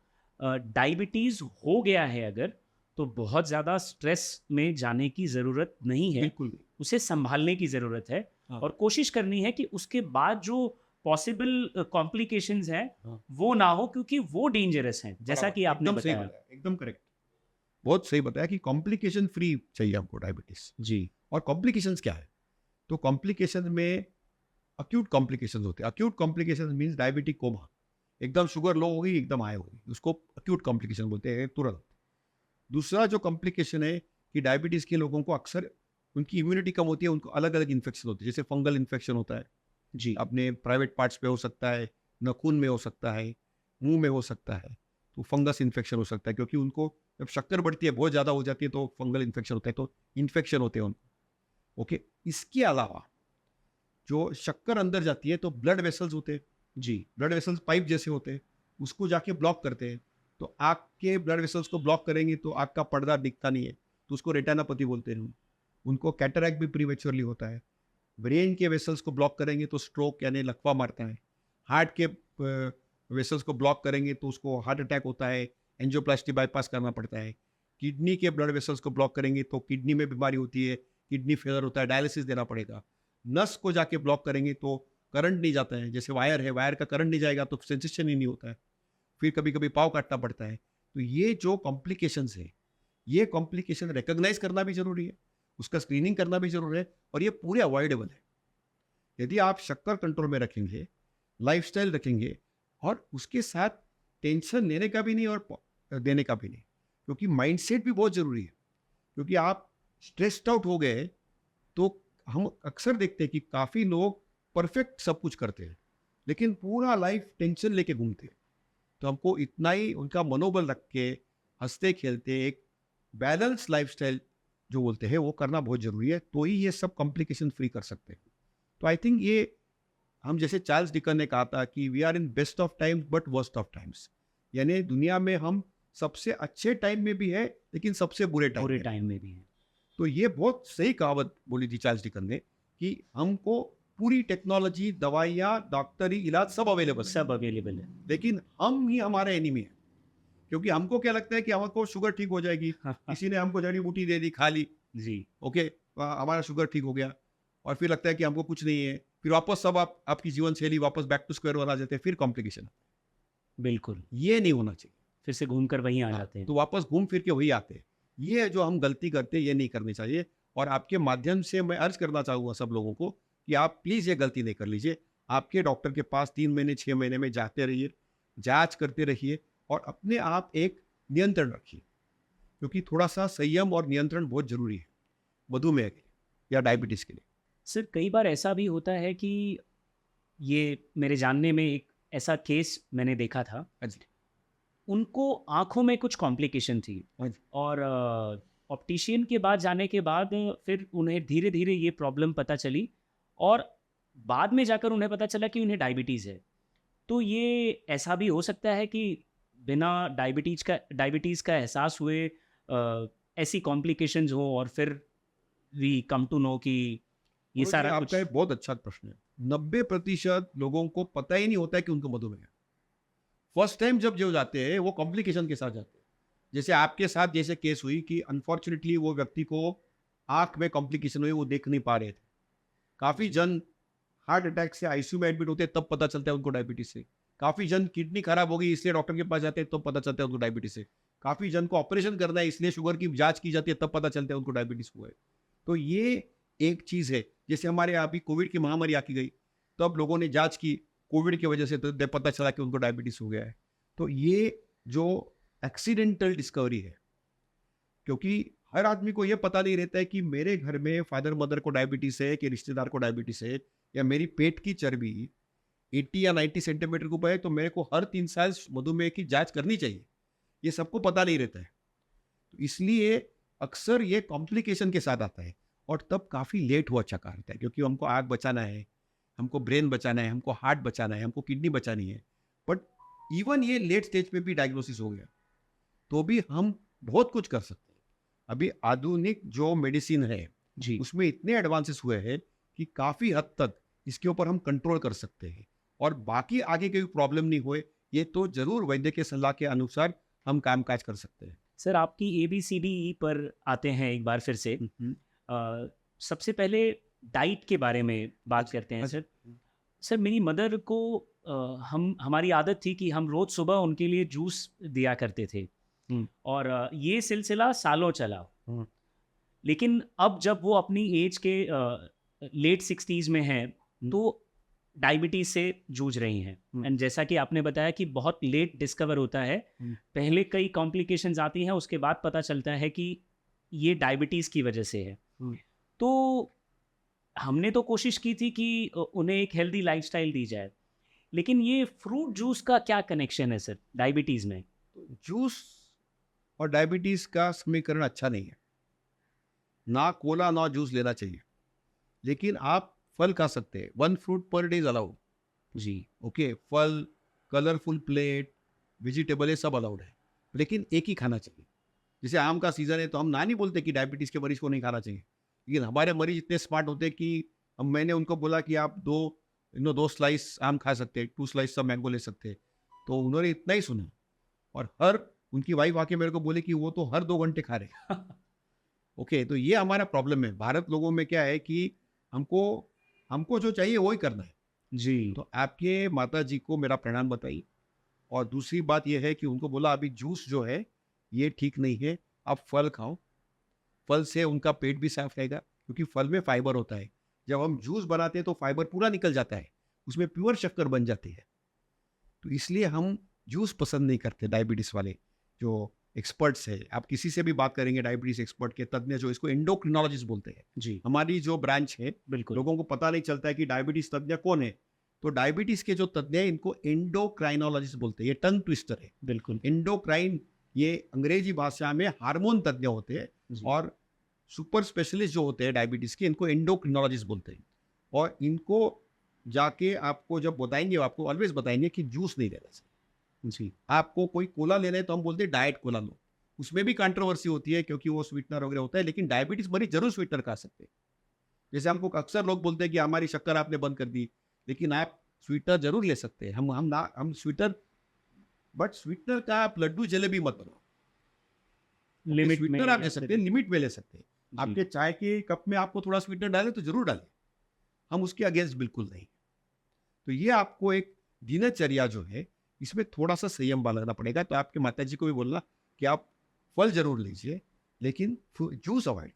[SPEAKER 2] डायबिटीज़ हो गया है अगर, तो बहुत ज़्यादा स्ट्रेस में जाने की ज़रूरत नहीं है,
[SPEAKER 1] बिल्कुल नहीं।
[SPEAKER 2] उसे संभालने की ज़रूरत है।
[SPEAKER 1] हाँ।
[SPEAKER 2] और कोशिश करनी है कि उसके बाद जो पॉसिबल कॉम्प्लिकेशंस हैं
[SPEAKER 1] हाँ।
[SPEAKER 2] वो ना हो, क्योंकि वो डेंजरस हैं, जैसा कि आपने
[SPEAKER 1] एकदम सही
[SPEAKER 2] बताया।
[SPEAKER 1] बताया, एकदम करेक्ट, बहुत सही बताया कि कॉम्प्लिकेशन फ्री चाहिए हमको डायबिटीज।
[SPEAKER 2] जी
[SPEAKER 1] और कॉम्प्लिकेशंस क्या है? तो कॉम्प्लिकेशन में अक्यूट कॉम्प्लिकेशंस होते हैं। Acute complication means diabetic coma, एकदम शुगर लो होगी, एकदम हाई होगी, उसको अक्यूट कॉम्प्लिकेशन बोलते हैं, तुरंत। दूसरा जो कॉम्प्लिकेशन है कि डायबिटीज़ के लोगों को अक्सर उनकी इम्यूनिटी कम होती है, उनको अलग अलग इन्फेक्शन होते हैं, जैसे फंगल इन्फेक्शन होता है,
[SPEAKER 2] जी
[SPEAKER 1] अपने प्राइवेट पार्ट्स पे हो सकता है, नाखून में हो सकता है, मुंह में हो सकता है। तो फंगस इन्फेक्शन हो सकता है, क्योंकि उनको जब शक्कर बढ़ती है, बहुत ज़्यादा हो जाती है, तो फंगल इन्फेक्शन होता है, तो इन्फेक्शन होते हैं उनको। ओके, इसके अलावा जो शक्कर अंदर जाती है तो ब्लड वेसल्स होते हैं,
[SPEAKER 2] जी
[SPEAKER 1] ब्लड वेसल्स पाइप जैसे होते हैं, उसको जाके ब्लॉक करते हैं। तो आँख के ब्लड वेसल्स को ब्लॉक करेंगे तो आँख का पर्दा दिखता नहीं है, तो उसको रेटिनापैथी बोलते हैं। उनको कैटरैक्ट भी प्रीमेच्योरली होता है। ब्रेन के वेसल्स को ब्लॉक करेंगे तो स्ट्रोक यानी लकवा मारता है। हार्ट के वेसल्स को ब्लॉक करेंगे तो उसको हार्ट अटैक होता है, एंजियोप्लास्टी बाईपास करना पड़ता है। किडनी के ब्लड वेसल्स को ब्लॉक करेंगे तो किडनी में बीमारी होती है, किडनी फेलर होता है, डायलिसिस देना पड़ेगा। नस को जाके ब्लॉक करेंगे तो करंट नहीं जाता है, जैसे वायर है, वायर का करंट नहीं जाएगा तो सेंसेशन ही नहीं होता है, फिर कभी कभी पाँव काटना पड़ता है। तो ये जो कॉम्प्लिकेशंस है, ये कॉम्प्लिकेशन रिकॉग्नाइज करना भी जरूरी है, उसका स्क्रीनिंग करना भी जरूरी है, और ये पूरे अवॉइडेबल है। यदि आप शक्कर कंट्रोल में रखेंगे, लाइफस्टाइल रखेंगे, और उसके साथ टेंशन लेने का भी नहीं और देने का भी नहीं, क्योंकि माइंडसेट भी बहुत ज़रूरी है। क्योंकि आप स्ट्रेस्ड आउट हो गए तो हम अक्सर देखते हैं कि काफ़ी लोग परफेक्ट सब कुछ करते हैं, लेकिन पूरा लाइफ टेंशन लेके घूमते हैं। तो हमको इतना ही उनका मनोबल रख के हंसते खेलते एक बैलेंस लाइफस्टाइल जो बोलते हैं वो करना बहुत ज़रूरी है, तो ही ये सब कॉम्प्लिकेशन फ्री कर सकते हैं। तो आई थिंक ये, हम जैसे चार्ल्स डिकन ने कहा था कि we are in best of times but worst of times, यानी दुनिया में हम सबसे अच्छे टाइम में भी है लेकिन सबसे बुरे टाइम
[SPEAKER 2] पूरे
[SPEAKER 1] में।
[SPEAKER 2] टाइम में भी है।
[SPEAKER 1] तो ये बहुत सही कहावत बोली थी चार्ल्स डिकन ने कि हमको पूरी टेक्नोलॉजी, दवाइयाँ, डॉक्टरी, इलाज सब अवेलेबल है,
[SPEAKER 2] सब अवेलेबल है।
[SPEAKER 1] लेकिन हम ही हमारे एनिमी है। क्योंकि हमको क्या लगता है कि हमको शुगर ठीक हो जाएगी, किसी ने हमको जड़ी बूटी दे दी, खा ली,
[SPEAKER 2] जी
[SPEAKER 1] ओके, हमारा शुगर ठीक हो गया, और फिर लगता है कि हमको कुछ नहीं है, फिर वापस सब आपकी जीवन शैली वापस बैक टू स्क्वायर वन आ जाते हैं, फिर कॉम्प्लिकेशन।
[SPEAKER 2] बिल्कुल,
[SPEAKER 1] ये नहीं होना चाहिए।
[SPEAKER 2] फिर से घूम कर वहीं आ
[SPEAKER 1] हाँ,
[SPEAKER 2] जाते हैं।
[SPEAKER 1] तो वापस घूम फिर के वही आते हैं। ये जो हम गलती करते हैं ये नहीं करनी चाहिए, और आपके माध्यम से मैं अर्ज करना चाहूँगा सब लोगों को कि आप प्लीज़ ये गलती नहीं कर लीजिए। आपके डॉक्टर के पास 3 महीने 6 महीने में जाते रहिए, जांच करते रहिए, और अपने आप एक नियंत्रण रखिए, क्योंकि थोड़ा सा संयम और नियंत्रण बहुत ज़रूरी है मधुमेह के लिए या डायबिटीज़ के लिए।
[SPEAKER 2] सर कई बार ऐसा भी होता है कि ये मेरे जानने में एक ऐसा केस मैंने देखा था,
[SPEAKER 1] हाँ जी,
[SPEAKER 2] उनको आँखों में कुछ कॉम्प्लिकेशन थी,
[SPEAKER 1] हाँ जी,
[SPEAKER 2] और ऑप्टिशियन के बाद जाने के बाद फिर उन्हें धीरे-धीरे ये प्रॉब्लम पता चली, और बाद में जाकर उन्हें पता चला कि उन्हें डायबिटीज़ है। तो ये ऐसा भी हो सकता है कि बिना डायबिटीज़ का एहसास हुए ऐसी कॉम्प्लिकेशंस हो, और फिर वी कम टू नो कि ये
[SPEAKER 1] मनोज जी,
[SPEAKER 2] सारा कुछ।
[SPEAKER 1] आपका एक बहुत अच्छा प्रश्न है। 90% लोगों को पता ही नहीं होता है कि उनको मधुमेह है। फर्स्ट टाइम जब जो जाते हैं वो कॉम्प्लिकेशन के साथ जाते हैं। जैसे आपके साथ जैसे केस हुई कि अनफॉर्चुनेटली वो व्यक्ति को आंख में कॉम्प्लिकेशन हुई, वो देख नहीं पा रहे थे। काफ़ी जन हार्ट अटैक से आईसीयू में एडमिट होते हैं, तब पता चलता है उनको डायबिटीज से। काफ़ी जन किडनी खराब हो गई इसलिए डॉक्टर के पास जाते हैं, तब पता चलता है उनको डायबिटीज से। काफ़ी जन को ऑपरेशन करना है इसलिए शुगर की जांच की जाती है, तब पता चलता है उनको डायबिटीज हुआ है। तो ये एक चीज़ है। जैसे हमारे यहाँ अभी कोविड की महामारी आकी गई, तब लोगों ने जांच की, कोविड की वजह से तो पता चला कि उनको डायबिटीज हो गया है। तो ये जो एक्सीडेंटल डिस्कवरी है, क्योंकि हर आदमी को ये पता नहीं रहता है कि मेरे घर में फादर मदर को डायबिटीज है कि रिश्तेदार को डायबिटीज है, या मेरी पेट की चर्बी 80 या 90 सेंटीमीटर के ऊपर है तो मेरे को हर 3 साल मधुमेह की जांच करनी चाहिए। ये सबको पता नहीं रहता है। तो इसलिए अक्सर ये कॉम्प्लिकेशन के साथ आता है और तब काफ़ी लेट हुआ चक्कर आता है, क्योंकि हमको आँख बचाना है, हमको ब्रेन बचाना है, हमको हार्ट बचाना है, हमको किडनी बचानी है। बट इवन ये लेट स्टेज पे भी डायग्नोसिस हो गया तो भी हम बहुत कुछ कर सकते हैं। अभी आधुनिक जो मेडिसिन है
[SPEAKER 2] जी
[SPEAKER 1] उसमें इतने एडवांसेस हुए हैं कि काफ़ी हद तक इसके ऊपर हम कंट्रोल कर सकते हैं, और बाकी आगे कोई प्रॉब्लम नहीं हुए ये तो ज़रूर वैद्य के सलाह के अनुसार हम काम काज कर सकते हैं।
[SPEAKER 2] सर, आपकी ABCD पर आते हैं एक बार फिर से। सबसे पहले डाइट के बारे में बात करते हैं सर। सर, मेरी मदर को हमारी आदत थी कि हम रोज़ सुबह उनके लिए जूस दिया करते थे, और ये सिलसिला सालों चला। लेकिन अब जब वो अपनी एज के लेट 60s में हैं तो डायबिटीज से जूझ रही हैं। एंड जैसा कि आपने बताया कि बहुत लेट डिस्कवर होता है, पहले कई कॉम्प्लिकेशंस आती हैं, उसके बाद पता चलता है कि ये डायबिटीज़ की वजह से है। तो हमने तो कोशिश की थी कि उन्हें एक हेल्दी लाइफस्टाइल दी जाए, लेकिन ये फ्रूट जूस का क्या कनेक्शन है सर डायबिटीज़ में?
[SPEAKER 1] जूस और डायबिटीज़ का समीकरण अच्छा नहीं है। ना कोला ना जूस लेना चाहिए, लेकिन आप फल खा सकते हैं। 1 fruit per day is allowed.
[SPEAKER 2] जी
[SPEAKER 1] ओके, फल, कलरफुल प्लेट, वेजिटेबल ये सब अलाउड है, लेकिन एक ही खाना चाहिए। जैसे आम का सीज़न है तो हम ना नहीं बोलते कि डायबिटीज़ के मरीज को नहीं खाना चाहिए, लेकिन हमारे मरीज इतने स्मार्ट होते हैं कि अब मैंने उनको बोला कि आप 2 स्लाइस आम खा सकते हैं, 2 स्लाइस सब मैंगो ले सकते हैं, तो उन्होंने इतना ही सुना। और हर उनकी वाइफ आके मेरे को बोले कि वो तो हर 2 घंटे खा रहे। ओके, तो ये हमारा प्रॉब्लम है। भारत लोगों में क्या है कि हमको जो चाहिए वही करना है।
[SPEAKER 2] जी
[SPEAKER 1] तो आपके माता जी को मेरा प्रणाम बताइए। और दूसरी बात यह है कि उनको बोला अभी जूस जो है ये ठीक नहीं है, आप फल खाओ। फल से उनका पेट भी साफ रहेगा, क्योंकि फल में फाइबर होता है। जब हम जूस बनाते हैं तो फाइबर पूरा निकल जाता है, उसमें प्योर शक्कर बन जाती है। तो इसलिए हम जूस पसंद नहीं करते। डायबिटीज़ वाले जो एक्सपर्ट्स है, आप किसी से भी बात करेंगे डायबिटीज़ एक्सपर्ट के तज्ञ, जो इसको एंडोक्रिनोलॉजिस्ट बोलते हैं,
[SPEAKER 2] जी
[SPEAKER 1] हमारी जो ब्रांच है,
[SPEAKER 2] बिल्कुल।
[SPEAKER 1] लोगों को पता नहीं चलता है कि डायबिटीज़ तज्ञ कौन है। तो डायबिटीज़ के जो तज्ञ हैं इनको एंडोक्राइनोलॉजिस्ट बोलते हैं। ये टंग ट्विस्टर है।
[SPEAKER 2] बिल्कुल
[SPEAKER 1] एंडोक्राइन ये अंग्रेजी भाषा में हार्मोन तज्ञ होते हैं,
[SPEAKER 2] जी।
[SPEAKER 1] और सुपर स्पेशलिस्ट जो होते हैं डायबिटीज़ के, इनको एंडोक्रिनोलॉजिस्ट बोलते हैं। और इनको जाके आपको जब बताएंगे, आपको ऑलवेज बताएंगे कि जूस नहीं लेना चाहिए।
[SPEAKER 2] जी
[SPEAKER 1] आपको कोई कोला लेना है तो हम बोलते हैं डाइट कोला लो। उसमें भी कंट्रोवर्सी होती है क्योंकि वो स्वीटनर वगैरह होता है, लेकिन डायबिटीज़ मरीज जरूर स्वीटनर खा सकते हैं। जैसे हमको अक्सर लोग बोलते हैं कि हमारी शक्कर आपने बंद कर दी, लेकिन आप स्वीटनर जरूर ले सकते हैं। हम स्वीटनर, बट स्वीटनर का आप लड्डू जलेबी मत बनाओ।
[SPEAKER 2] लिमिट में
[SPEAKER 1] स्वीटनर आप ले सकते हैं, लिमिट में ले सकते हैं।
[SPEAKER 2] जी।
[SPEAKER 1] आपके चाय के कप में आपको थोड़ा स्वीटनर डालें तो जरूर डालें, हम उसके अगेंस्ट बिल्कुल नहीं। तो ये आपको एक दिनचर्या जो है इसमें थोड़ा सा संयम बरतना पड़ेगा। तो आपके माता जी को भी बोलना कि आप फल जरूर लीजिए, लेकिन जूस अवॉइड।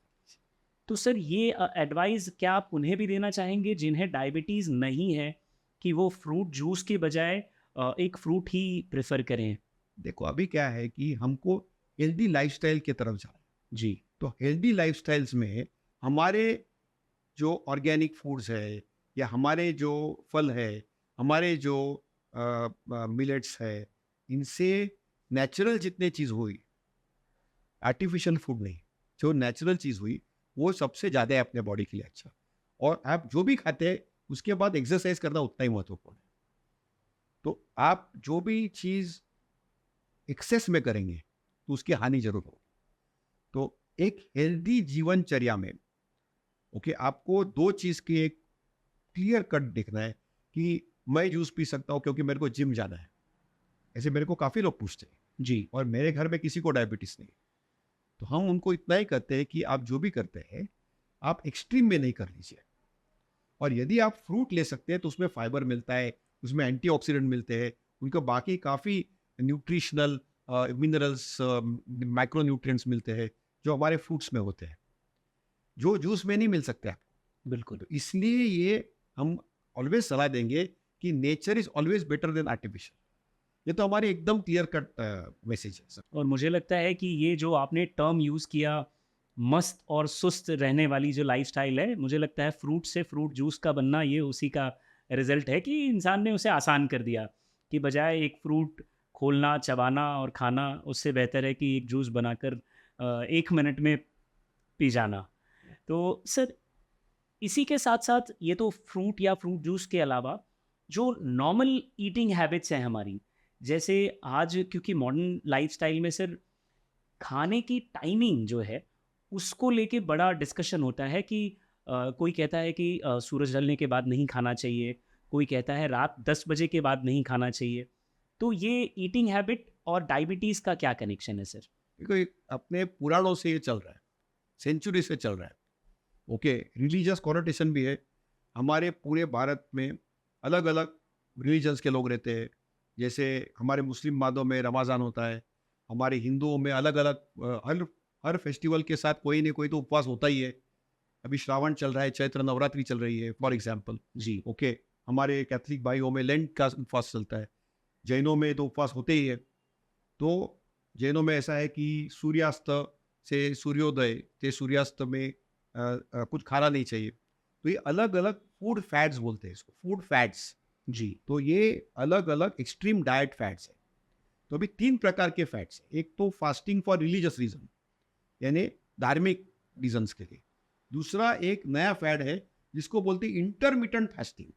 [SPEAKER 2] तो सर, ये एडवाइस क्या आप उन्हें भी देना चाहेंगे जिन्हें डायबिटीज़ नहीं है, कि वो फ्रूट जूस के बजाय एक फ्रूट ही प्रेफर करें?
[SPEAKER 1] देखो अभी क्या है कि हमको हेल्दी लाइफस्टाइल की तरफ जाना है।
[SPEAKER 2] जी
[SPEAKER 1] तो हेल्दी लाइफस्टाइल्स में हमारे जो ऑर्गेनिक फूड्स है, या हमारे जो फल है, हमारे जो मिलेट्स है, इनसे नेचुरल जितने चीज़ हुई, आर्टिफिशियल फूड नहीं, जो नेचुरल चीज़ हुई वो सबसे ज़्यादा है अपने बॉडी के लिए अच्छा। और आप जो भी खाते हैं उसके बाद एक्सरसाइज करना उतना ही महत्वपूर्ण है। तो आप जो भी चीज़ एक्सेस में करेंगे तो उसकी हानि जरूर होगी। तो एक हेल्दी जीवनचर्या में ओके, आपको 2 चीज़ की एक क्लियर कट देखना है कि मैं जूस पी सकता हूँ क्योंकि मेरे को जिम जाना है। ऐसे मेरे को काफ़ी लोग पूछते हैं,
[SPEAKER 2] जी
[SPEAKER 1] और मेरे घर में किसी को डायबिटीज़ नहीं है। तो हम उनको इतना ही कहते हैं कि आप जो भी करते हैं आप एक्सट्रीम में नहीं कर लीजिए। और यदि आप फ्रूट ले सकते हैं तो उसमें फाइबर मिलता है, उसमें एंटीऑक्सीडेंट मिलते हैं, उनको बाकी काफ़ी न्यूट्रिशनल मिनरल्स, माइक्रो न्यूट्रिएंट्स मिलते हैं जो हमारे फ्रूट्स में होते हैं, जो जूस में नहीं मिल सकते आपको।
[SPEAKER 2] बिल्कुल।
[SPEAKER 1] तो इसलिए ये हम ऑलवेज सलाह देंगे कि nature is always better than artificial. ये तो हमारे एकदम क्लियर कट मैसेज है सर।
[SPEAKER 2] और मुझे लगता है कि ये जो आपने टर्म यूज़ किया, मस्त और सुस्त रहने वाली जो लाइफ़स्टाइल है, मुझे लगता है फ्रूट से फ्रूट जूस का बनना ये उसी का रिज़ल्ट है कि इंसान ने उसे आसान कर दिया, कि बजाय एक फ्रूट खोलना, चबाना और खाना, उससे बेहतर है कि एक जूस बनाकर 1 मिनट में पी जाना। तो सर, इसी के साथ-साथ ये तो फ्रूट या फ्रूट जूस के अलावा जो नॉर्मल ईटिंग हैबिट्स हैं हमारी, जैसे आज क्योंकि मॉडर्न लाइफ़स्टाइल में सर खाने की टाइमिंग जो है, उसको लेके बड़ा डिस्कशन होता है कि कोई कहता है कि सूरज ढलने के बाद नहीं खाना चाहिए, कोई कहता है रात 10 बजे के बाद नहीं खाना चाहिए। तो ये ईटिंग हैबिट और डायबिटीज़ का क्या कनेक्शन है सर?
[SPEAKER 1] देखो, ये अपने पुराणों से ये चल रहा है, सेंचुरी से चल रहा है। ओके, रिलीजियस कॉनोटेशन भी है। हमारे पूरे भारत में अलग अलग रिलीजन्स के लोग रहते हैं। जैसे हमारे मुस्लिम मादों में रमज़ान होता है, हमारे हिंदुओं में अलग अलग हर हर फेस्टिवल के साथ कोई ना कोई तो उपवास होता ही है। अभी श्रावण चल रहा है, चैत्र नवरात्रि चल रही है फॉर एग्जाम्पल।
[SPEAKER 2] जी,
[SPEAKER 1] ओके, हमारे कैथलिक भाइयों में लेंट का उपवास चलता है, जैनों में तो उपवास होते ही है। तो जैनों में ऐसा है कि सूर्यास्त से सूर्योदय से सूर्यास्त में कुछ खाना नहीं चाहिए। तो ये अलग अलग फूड फैट्स बोलते हैं इसको, फूड फैट्स।
[SPEAKER 2] जी,
[SPEAKER 1] तो ये अलग अलग एक्सट्रीम डाइट फैट्स है। तो अभी 3 प्रकार के फैट्स हैं। एक तो फास्टिंग फॉर रिलीजियस रीजन, यानी धार्मिक रीजन्स के लिए। दूसरा एक नया फैट है जिसको बोलते हैं इंटरमिटेंट फास्टिंग।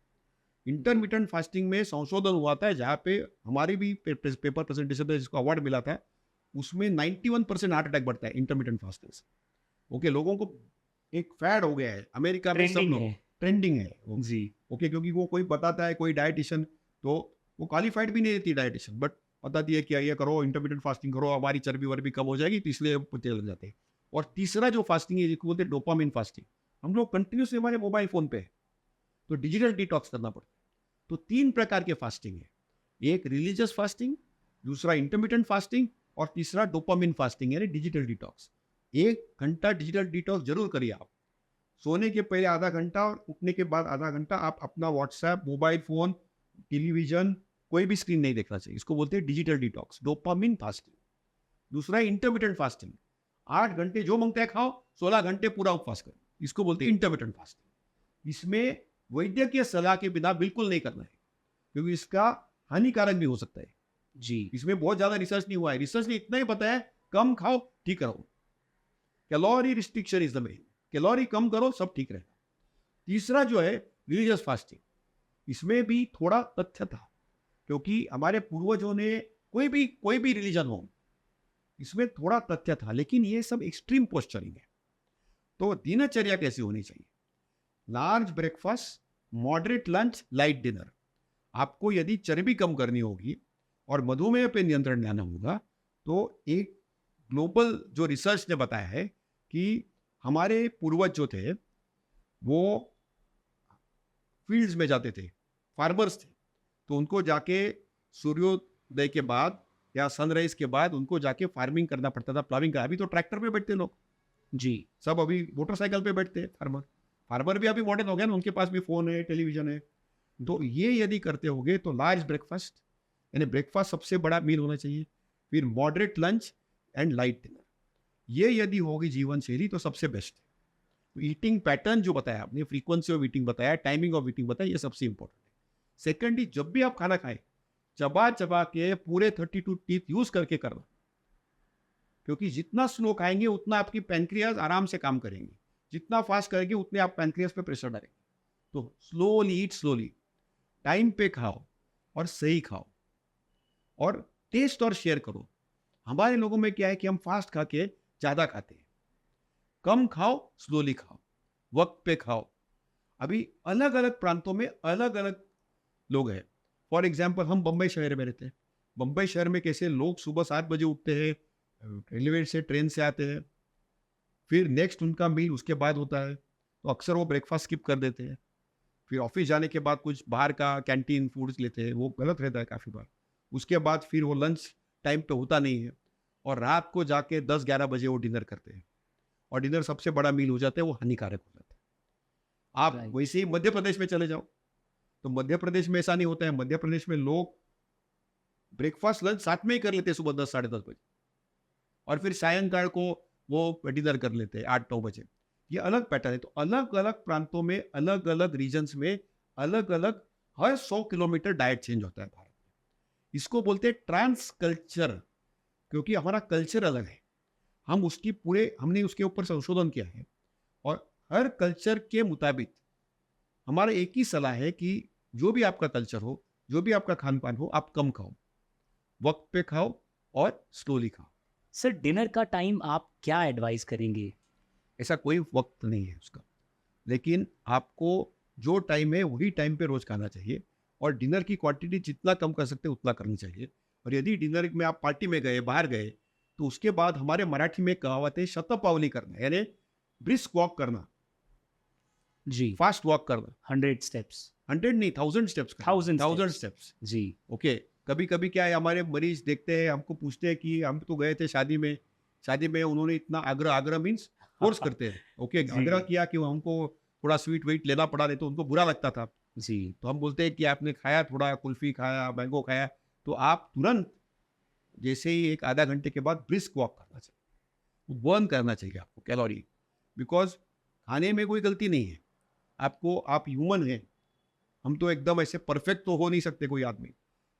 [SPEAKER 1] इंटरमिटेंट फास्टिंग में संशोधन हुआ था, जहाँ पे हमारी भी पेपर प्रेजेंटेशन में जिसको अवार्ड मिला था, उसमें 91% हार्ट अटैक बढ़ता है इंटरमिटेंट फास्टिंग से। ओके, लोगों को एक फैड हो गया है अमेरिका में, सब
[SPEAKER 2] ट्रेंडिंग
[SPEAKER 1] लोग
[SPEAKER 2] है।
[SPEAKER 1] ट्रेंडिंग है वो।
[SPEAKER 2] जी,
[SPEAKER 1] ओके, क्योंकि वो कोई बताता है, कोई डाइटिशियन, तो वो क्वालिफाइड भी नहीं रहती डाइटिशियन, बट बताती है कि ये करो, इंटरमीडिएट फास्टिंग करो, हमारी चर्बी वर्बी कम हो जाएगी, तो इसलिए पते लग जाते हैं। और तीसरा जो फास्टिंग है जिसको बोलते हैं डोपामिन फास्टिंग। हम लोग कंटिन्यूसली हमारे मोबाइल फोन पे है, तो डिजिटल डिटॉक्स करना पड़ता है। तो 3 प्रकार के फास्टिंग है, एक रिलीजियस फास्टिंग, दूसरा इंटरमीडिएट फास्टिंग, और तीसरा डोपामिन फास्टिंग यानी डिजिटल डिटॉक्स। 1 घंटा डिजिटल डिटॉक्स जरूर करिए आप। सोने के पहले आधा घंटा और उठने के बाद आधा घंटा आप अपना व्हाट्सएप, मोबाइल फोन, टेलीविजन, कोई भी स्क्रीन नहीं देखना चाहिए। इसको बोलते हैं डिजिटल डिटॉक्स, डोपामिन फास्टिंग। दूसरा है इंटरमिटेंट फास्टिंग, 8 घंटे जो मांगता है खाओ, 16 घंटे पूरा उपवास करो, इसको बोलते हैं इंटरमिटेंट फास्टिंग। इसमें वैद्यकीय सलाह के बिना बिल्कुल नहीं करना है, क्योंकि इसका हानिकारक भी हो सकता है।
[SPEAKER 2] जी,
[SPEAKER 1] इसमें बहुत ज्यादा रिसर्च नहीं हुआ है। रिसर्च ने इतना ही बताया कम खाओ ठीक रहो, calorie restriction is the main, calorie कम करो सब ठीक रहेगा। तीसरा जो है रिलीजियस फास्टिंग, इसमें भी थोड़ा तथ्य था, क्योंकि हमारे पूर्वजों ने कोई भी रिलीजन हो, इसमें थोड़ा तथ्य था, लेकिन ये सब एक्सट्रीम पोस्चरिंग है। तो दिनचर्या कैसी होनी चाहिए? Large breakfast, moderate lunch, light dinner. आपको यदि चर्बी कम करनी होगी और मधुमेह पे नियंत्रण लाना होगा, तो एक ग्लोबल जो रिसर्च ने बताया है कि हमारे पूर्वज जो थे वो फील्ड्स में जाते थे, फार्मर्स थे, तो उनको जाके सूर्योदय के बाद या सनराइज के बाद उनको जाके फार्मिंग करना पड़ता था, प्लाविंग का। अभी तो ट्रैक्टर पे बैठते लोग,
[SPEAKER 2] जी,
[SPEAKER 1] सब अभी मोटरसाइकिल पे बैठते हैं फार्मर भी अभी मॉडर्न हो गया ना, उनके पास भी फोन है, टेलीविजन है। तो ये यदि करते होगे तो लार्ज ब्रेकफास्ट, यानी ब्रेकफास्ट सबसे बड़ा मील होना चाहिए, फिर moderate lunch and light dinner. ये यदि होगी जीवन शैली तो सबसे बेस्ट है। तो ईटिंग पैटर्न जो बताया आपने, फ्रीक्वेंसी ऑफ ईटिंग बताया, टाइमिंग ऑफ ईटिंग बताया, ये सबसे इंपॉर्टेंट है। सेकेंडली, जब भी आप खाना खाएं, चबा चबा के पूरे 32 टीथ यूज करके करना, क्योंकि जितना स्लो खाएंगे उतना आपकी पैनक्रियाज आराम से काम करेंगे, जितना फास्ट करेंगे उतने आप पैनक्रियाज पे प्रेशर डालेंगे। तो स्लोली ईट, स्लोली, टाइम पे खाओ और सही खाओ, और टेस्ट और शेयर करो। हमारे लोगों में क्या है कि हम फास्ट खा के ज्यादा खाते हैं, कम खाओ, स्लोली खाओ, वक्त पे खाओ। अभी अलग अलग प्रांतों में अलग अलग लोग हैं। फॉर एग्जाम्पल, हम बम्बई शहर में रहते हैं। बम्बई शहर में कैसे लोग सुबह 7 बजे उठते हैं, रेलवे से, ट्रेन से आते हैं, फिर नेक्स्ट उनका मील उसके बाद होता है, तो अक्सर वो ब्रेकफास्ट स्किप कर देते हैं। फिर ऑफिस जाने के बाद कुछ बाहर का कैंटीन फूड्स लेते हैं, वो गलत रहता है काफ़ी बार। उसके बाद फिर वो लंच टाइम पे होता नहीं है, और रात को जाके 10-11 बजे वो डिनर करते हैं, और डिनर सबसे बड़ा मील हो जाता है, वो हानिकारक हो जाता है। आप
[SPEAKER 2] Right.
[SPEAKER 1] वैसे ही मध्य प्रदेश में चले जाओ, तो मध्य प्रदेश में ऐसा नहीं होता है। मध्य प्रदेश में लोग ब्रेकफास्ट लंच साथ में ही कर लेते हैं सुबह 10 साढ़े 10 बजे, और फिर सायंकाल को वो डिनर कर लेते हैं 8-9 बजे। ये अलग पैटर्न है। तो अलग अलग प्रांतों में, अलग अलग रीजन्स में अलग अलग हर 100 किलोमीटर डाइट चेंज होता है भारत में। इसको बोलते हैं ट्रांस कल्चर, क्योंकि हमारा कल्चर अलग है। हमने उसके ऊपर संशोधन किया है, और हर कल्चर के मुताबिक हमारा एक ही सलाह है कि जो भी आपका कल्चर हो, जो भी आपका खान पान हो, आप कम खाओ, वक्त पे खाओ और स्लोली खाओ।
[SPEAKER 2] सर डिनर का टाइम आप क्या एडवाइस करेंगे?
[SPEAKER 1] ऐसा कोई वक्त नहीं है उसका, लेकिन आपको जो टाइम है वही टाइम पे रोज खाना चाहिए, और डिनर की क्वांटिटी जितना कम कर सकते हैं उतना करनी चाहिए। और यदि डिनर में आप पार्टी में गए, बाहर गए, तो उसके बाद हमारे मराठी में कहावत है शतपावली करना, यानी ब्रिस्क वॉक करना,
[SPEAKER 2] जी,
[SPEAKER 1] फास्ट वॉक करना।
[SPEAKER 2] 100 स्टेप्स।
[SPEAKER 1] 100 नहीं, 1000 स्टेप्स,
[SPEAKER 2] 1000
[SPEAKER 1] 1000
[SPEAKER 2] steps।
[SPEAKER 1] स्टेप्स।
[SPEAKER 2] जी,
[SPEAKER 1] ओके, कभी कभी क्या है, हमारे मरीज देखते हैं, हमको पूछते हैं कि हम तो गए थे शादी में उन्होंने इतना आग्रह मीन्स फोर्स करते हैं। ओके,
[SPEAKER 2] जी।
[SPEAKER 1] आग्रह किया कि हमको थोड़ा स्वीट वेट लेना पड़ा, नहीं तो उनको बुरा लगता था।
[SPEAKER 2] जी,
[SPEAKER 1] तो हम बोलते हैं कि आपने खाया, थोड़ा कुल्फी खाया, मैंगो खाया, तो आप तुरंत जैसे ही एक आधा घंटे के बाद ब्रिस्क वॉक करना चाहिए, बर्न करना चाहिए आपको कैलोरी, बिकॉज खाने में कोई गलती नहीं है। आप ह्यूमन हैं, हम तो एकदम ऐसे परफेक्ट तो हो नहीं सकते कोई आदमी।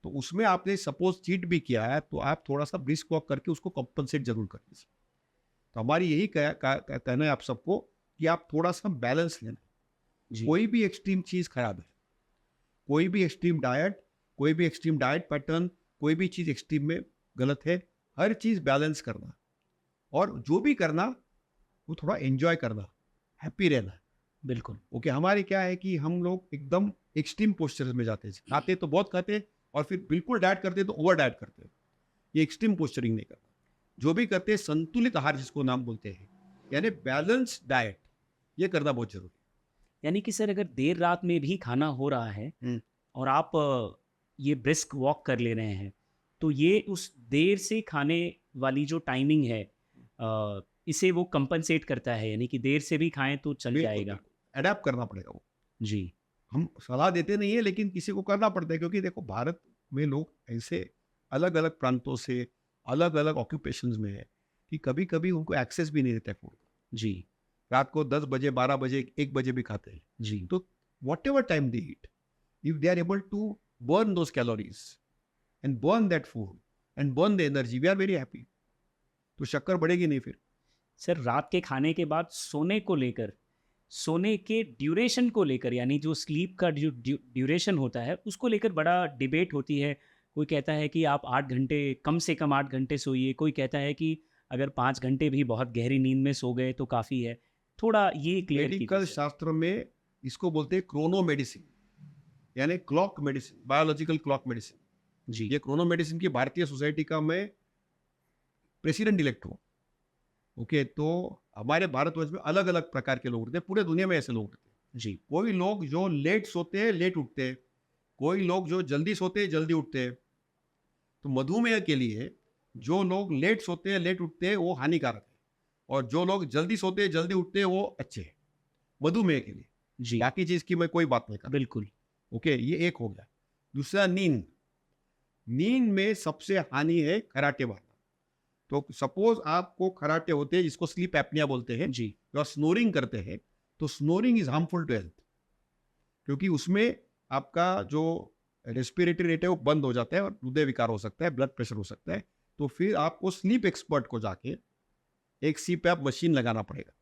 [SPEAKER 1] तो उसमें आपने सपोज चीट भी किया है, तो आप थोड़ा सा ब्रिस्क वॉक करके उसको कंपनसेट जरूर कर दीजिए। तो हमारी यही कहना है आप सबको कि आप थोड़ा सा बैलेंस लेना।
[SPEAKER 2] जी,
[SPEAKER 1] कोई भी एक्सट्रीम चीज़ खराब है, कोई भी एक्सट्रीम डाइट पैटर्न, कोई भी चीज़ एक्सट्रीम में गलत है। हर चीज़ बैलेंस करना, और जो भी करना वो थोड़ा एंजॉय करना, हैप्पी रहना।
[SPEAKER 2] बिल्कुल।
[SPEAKER 1] ओके, हमारे क्या है कि हम लोग एकदम एक्सट्रीम पोस्चर में जाते हैं, खाते तो बहुत खाते, और फिर बिल्कुल डाइट करते तो ओवर डाइट करते। ये एक्सट्रीम पोस्चरिंग नहीं करना। जो भी करते हैं संतुलित आहार जिसको नाम बोलते हैं, यानी बैलेंस डाइट, ये करना बहुत जरूरी
[SPEAKER 2] यानी कि सर अगर देर रात में भी खाना हो रहा है
[SPEAKER 1] है।
[SPEAKER 2] और आप ये ब्रिस्क वॉक कर ले रहे हैं, तो ये उस देर से खाने वाली जो टाइमिंग है इसे वो कंपनसेट करता है, यानी कि देर से भी खाएं तो चल जाएगा।
[SPEAKER 1] अडेप्ट करना पड़ेगा वो।
[SPEAKER 2] जी,
[SPEAKER 1] हम सलाह देते नहीं है, लेकिन किसी को करना पड़ता है, क्योंकि देखो भारत में लोग ऐसे अलग अलग प्रांतों से, अलग अलग ऑक्यूपेशंस में है कि कभी कभी उनको एक्सेस भी नहीं रहता है फूड।
[SPEAKER 2] जी,
[SPEAKER 1] रात को 10 बजे, 12 बजे, 1 बजे भी खाते हैं।
[SPEAKER 2] जी,
[SPEAKER 1] तो whatever time they eat, if they are able to burn those calories and burn that food and burn the energy, we are very happy. तो शक्कर बढ़ेगी नहीं फिर।
[SPEAKER 2] सर रात के खाने के बाद सोने को लेकर, सोने के ड्यूरेशन को लेकर, यानी जो स्लीप का जो ड्यूरेशन होता है उसको लेकर बड़ा डिबेट होती है। कोई कहता है कि आप 8 घंटे, कम से कम 8 घंटे सोइए। कोई कहता है कि अगर 5 घंटे भी बहुत गहरी नींद में सो गए तो काफ़ी है। थोड़ा ये क्लियर
[SPEAKER 1] मेडिकल
[SPEAKER 2] कीजिए।
[SPEAKER 1] शास्त्र में इसको बोलते हैं क्रोनो मेडिसिन, यानी clock medicine, biological clock medicine.
[SPEAKER 2] जी,
[SPEAKER 1] ये क्रोनो मेडिसिन की भारतीय सोसाइटी का मैं प्रेसिडेंट इलेक्ट हूँ। ओके, तो हमारे भारतवर्ष में अलग अलग प्रकार के लोग रहते हैं, पूरे दुनिया में ऐसे लोग रहते हैं।
[SPEAKER 2] जी,
[SPEAKER 1] कोई लोग जो लेट सोते हैं, लेट उठते हैं, कोई लोग जो जल्दी सोते हैं, जल्दी उठते हैं। तो मधुमेह के लिए जो लोग लेट सोते हैं, लेट उठते हैं, वो हानिकारक है, और जो लोग जल्दी सोते हैं, जल्दी उठते हैं, वो अच्छे हैं मधुमेह के लिए।
[SPEAKER 2] जी,
[SPEAKER 1] बाकी चीज़ की मैं कोई बात नहीं कर रहा।
[SPEAKER 2] बिल्कुल।
[SPEAKER 1] ओके, ये एक हो गया। दूसरा, नींद। नींद में सबसे हानि है खराटे मारना। तो सपोज आपको खराटे होते हैं, जिसको स्लीप एपनिया बोलते हैं,
[SPEAKER 2] जी,
[SPEAKER 1] जो स्नोरिंग करते हैं, तो snoring is harmful to health, क्योंकि उसमें आपका जो रेस्पिरेटरी रेट है वो बंद हो जाता है, और हृदय विकार हो सकता है, ब्लड प्रेशर हो सकता है। तो फिर आपको स्लीप एक्सपर्ट को जाके एक सीपैप मशीन लगाना पड़ेगा।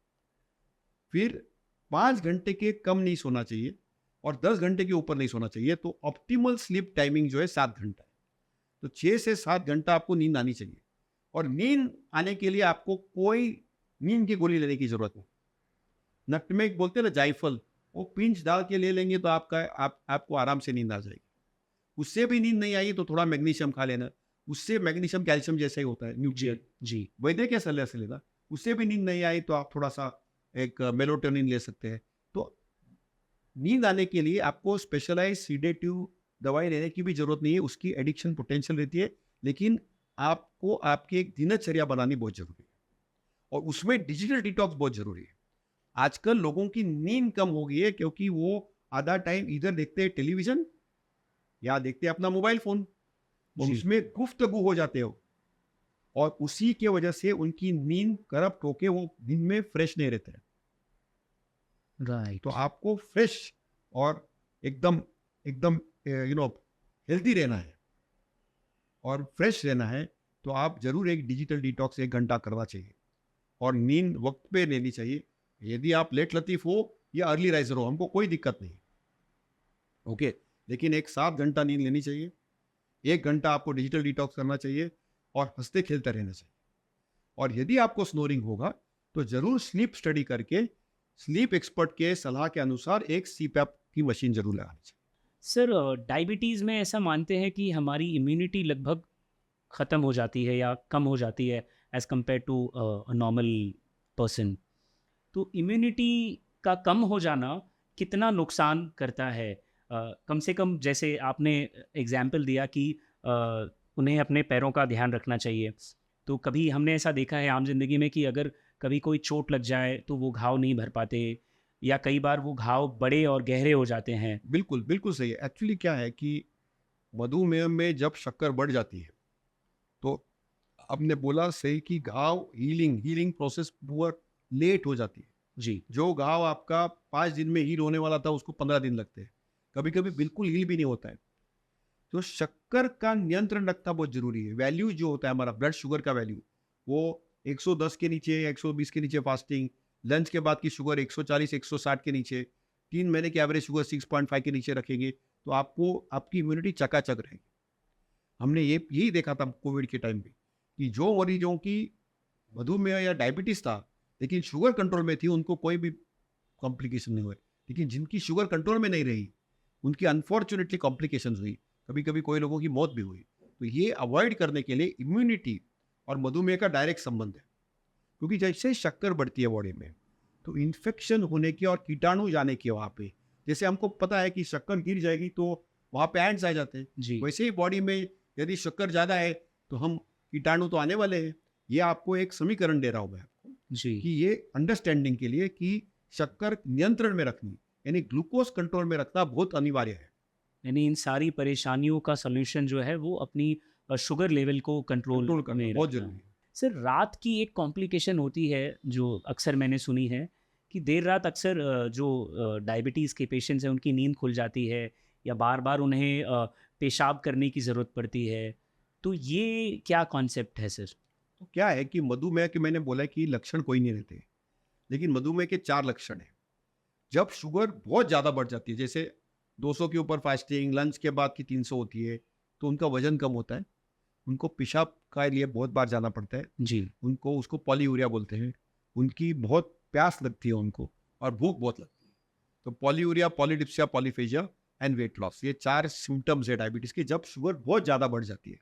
[SPEAKER 1] फिर 5 घंटे के कम नहीं सोना चाहिए, और 10 घंटे के ऊपर नहीं सोना चाहिए। तो ऑप्टिमल स्लीप टाइमिंग जो है 7 घंटा है। तो 6 से 7 घंटा आपको नींद आनी चाहिए, और नींद आने के लिए आपको कोई नींद की गोली लेने की जरूरत नहीं। नटमेग बोलते हैं ना, जायफल, वो पिंच डाल के ले लेंगे तो आपको आराम से नींद आ जाएगी। उससे भी नींद नहीं आई तो थोड़ा मैग्नीशियम खा लेना, उससे मैग्नीशियम कैल्शियम जैसा ही होता है,
[SPEAKER 2] जी,
[SPEAKER 1] न्यूट्रिएंट,
[SPEAKER 2] जी,
[SPEAKER 1] वैद्य के सलाह से लेना। उससे भी नींद नहीं आई तो आप थोड़ा सा एक मेलाटोनिन ले सकते हैं। तो नींद आने के लिए आपको स्पेशलाइज सीडेटिव दवाई लेने की भी जरूरत नहीं है, उसकी एडिक्शन पोटेंशियल रहती है, लेकिन आपको आपकी एक दिनचर्या बनानी बहुत जरूरी है, और उसमें डिजिटल डिटॉक्स बहुत जरूरी है। आजकल लोगों की नींद कम हो गई है, क्योंकि वो आधा टाइम इधर देखते हैं टेलीविजन, या देखते हैं अपना मोबाइल फोन।
[SPEAKER 2] जी।
[SPEAKER 1] उसमें गुफ्तगू हो जाते हो और उसी के वजह से उनकी नींद करप्ट होके वो दिन में फ्रेश नहीं रहते हैं।
[SPEAKER 2] राइट।
[SPEAKER 1] तो आपको फ्रेश और एकदम एकदम हेल्दी रहना है और फ्रेश रहना है, तो आप जरूर एक डिजिटल डिटॉक्स 1 घंटा करना चाहिए और नींद वक्त पे लेनी चाहिए। यदि आप लेट लतीफ हो या अर्ली राइजर हो, हमको कोई दिक्कत नहीं, ओके, लेकिन एक 7 घंटा नींद लेनी चाहिए, 1 घंटा आपको डिजिटल डिटॉक्स करना चाहिए और हंसते खेलते रहना चाहिए। और यदि आपको स्नोरिंग होगा तो जरूर स्लीप स्टडी करके स्लीप एक्सपर्ट के सलाह के अनुसार एक सीपैप की मशीन जरूर लगानी चाहिए।
[SPEAKER 2] सर, डायबिटीज़ में ऐसा मानते हैं कि हमारी इम्यूनिटी लगभग ख़त्म हो जाती है या कम हो जाती है as compare to a normal person. तो इम्यूनिटी का कम हो जाना कितना नुकसान करता है? कम से कम जैसे आपने एग्जाम्पल दिया कि अ, उन्हें अपने पैरों का ध्यान रखना चाहिए। तो कभी हमने ऐसा देखा है आम ज़िंदगी में कि अगर कभी कोई चोट लग जाए तो वो घाव नहीं भर पाते, या कई बार वो घाव बड़े और गहरे हो जाते हैं।
[SPEAKER 1] बिल्कुल बिल्कुल सही है। एक्चुअली क्या है कि मधुमेह में जब शक्कर बढ़ जाती है तो आपने बोला सही कि घाव हीलिंग हीलिंग प्रोसेस बहुत लेट हो जाती है।
[SPEAKER 2] जी।
[SPEAKER 1] जो घाव आपका 5 दिन में हील होने वाला था उसको 15 दिन लगते हैं, कभी कभी बिल्कुल हील भी नहीं होता है। तो शक्कर का नियंत्रण रखना बहुत जरूरी है। वैल्यू जो होता है हमारा ब्लड शुगर का वैल्यू, वो 110 के नीचे, 120 के नीचे फास्टिंग, लंच के बाद की शुगर 140 160 के नीचे, 3 महीने की एवरेज शुगर 6.5 के नीचे रखेंगे तो आपको आपकी इम्यूनिटी चकाचक रहेगी। हमने यही देखा था कोविड के टाइम पे कि जो मरीजों की मधुमेह या डायबिटीज था लेकिन शुगर कंट्रोल में थी, उनको कोई भी कॉम्प्लिकेशन नहीं हुए। लेकिन जिनकी शुगर कंट्रोल में नहीं रही उनकी अनफॉर्चुनेटली कॉम्प्लिकेशन हुई, कभी कभी कोई लोगों की मौत भी हुई। तो ये अवॉइड करने के लिए इम्यूनिटी और मधुमेह का डायरेक्ट संबंध है, क्योंकि जैसे शक्कर बढ़ती है बॉडी में तो इन्फेक्शन होने की और कीटाणु जाने की वहाँ पे, जैसे हमको पता है कि शक्कर गिर जाएगी तो वहाँ पे एंट्स आ जाते हैं,
[SPEAKER 2] जी।
[SPEAKER 1] वैसे ही बॉडी में यदि शक्कर ज़्यादा है तो हम कीटाणु तो आने वाले हैं। ये आपको एक समीकरण दे रहा हूँ मैं आपको
[SPEAKER 2] जी।
[SPEAKER 1] कि ये अंडरस्टैंडिंग के लिए कि शक्कर नियंत्रण में रखनी यानी ग्लूकोज कंट्रोल में रखना बहुत अनिवार्य है।
[SPEAKER 2] यानी इन सारी परेशानियों का सॉल्यूशन जो है वो अपनी शुगर लेवल को कंट्रोल
[SPEAKER 1] कंट्रोल करना
[SPEAKER 2] में
[SPEAKER 1] बहुत
[SPEAKER 2] रखना
[SPEAKER 1] जरूरी
[SPEAKER 2] है।
[SPEAKER 1] है।
[SPEAKER 2] सर, रात की एक कॉम्प्लिकेशन होती है जो अक्सर मैंने सुनी है कि देर रात अक्सर जो डायबिटीज़ के पेशेंट्स हैं उनकी नींद खुल जाती है, या बार बार उन्हें पेशाब करने की ज़रूरत पड़ती है। तो ये क्या कॉन्सेप्ट है सर?
[SPEAKER 1] तो क्या है कि मधुमेह के मैंने बोला कि लक्षण कोई नहीं रहते, लेकिन मधुमेह के 4 लक्षण हैं। जब शुगर बहुत ज़्यादा बढ़ जाती है, जैसे 200 के ऊपर फास्टिंग, लंच के बाद की 300 होती है, तो उनका वजन कम होता है, उनको पेशाब के लिए बहुत बार जाना पड़ता है,
[SPEAKER 2] जी।
[SPEAKER 1] उनको उसको पॉलीयूरिया बोलते हैं, उनकी बहुत प्यास लगती है उनको और भूख बहुत लगती है। तो polyuria, polydipsia, polyphagia and weight loss, ये 4 सिम्टम्स है डायबिटीज़ के जब शुगर बहुत ज़्यादा बढ़ जाती है।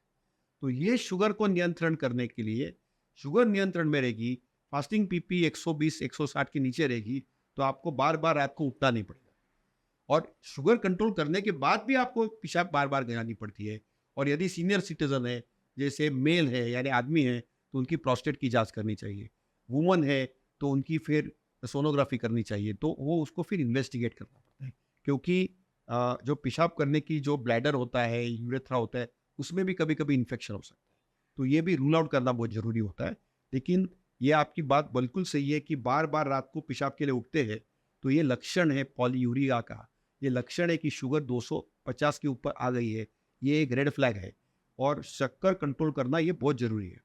[SPEAKER 1] तो ये शुगर को नियंत्रण करने के लिए, शुगर नियंत्रण में रहेगी, फास्टिंग पीपी 120 160 के नीचे रहेगी, तो आपको बार बार रात को उठना नहीं पड़ेगा। और शुगर कंट्रोल करने के बाद भी आपको पेशाब बार बार करानी पड़ती है। और यदि सीनियर सिटीजन है, जैसे मेल है यानी आदमी है, तो उनकी प्रोस्टेट की जांच करनी चाहिए। वुमन है तो उनकी फिर सोनोग्राफी करनी चाहिए, तो वो उसको फिर इन्वेस्टिगेट करना पड़ता है, क्योंकि जो पेशाब करने की जो ब्लैडर होता है, यूरेथ्रा होता है, उसमें भी कभी कभी इन्फेक्शन हो सकता है। तो ये भी रूल आउट करना बहुत ज़रूरी होता है। लेकिन ये आपकी बात बिल्कुल सही है कि बार बार रात को पेशाब के लिए उठते हैं, तो ये लक्षण है पॉलीयूरिया का, ये लक्षण है कि शुगर 250 के ऊपर आ गई है, ये एक रेड फ्लैग है और शक्कर कंट्रोल करना ये बहुत ज़रूरी है।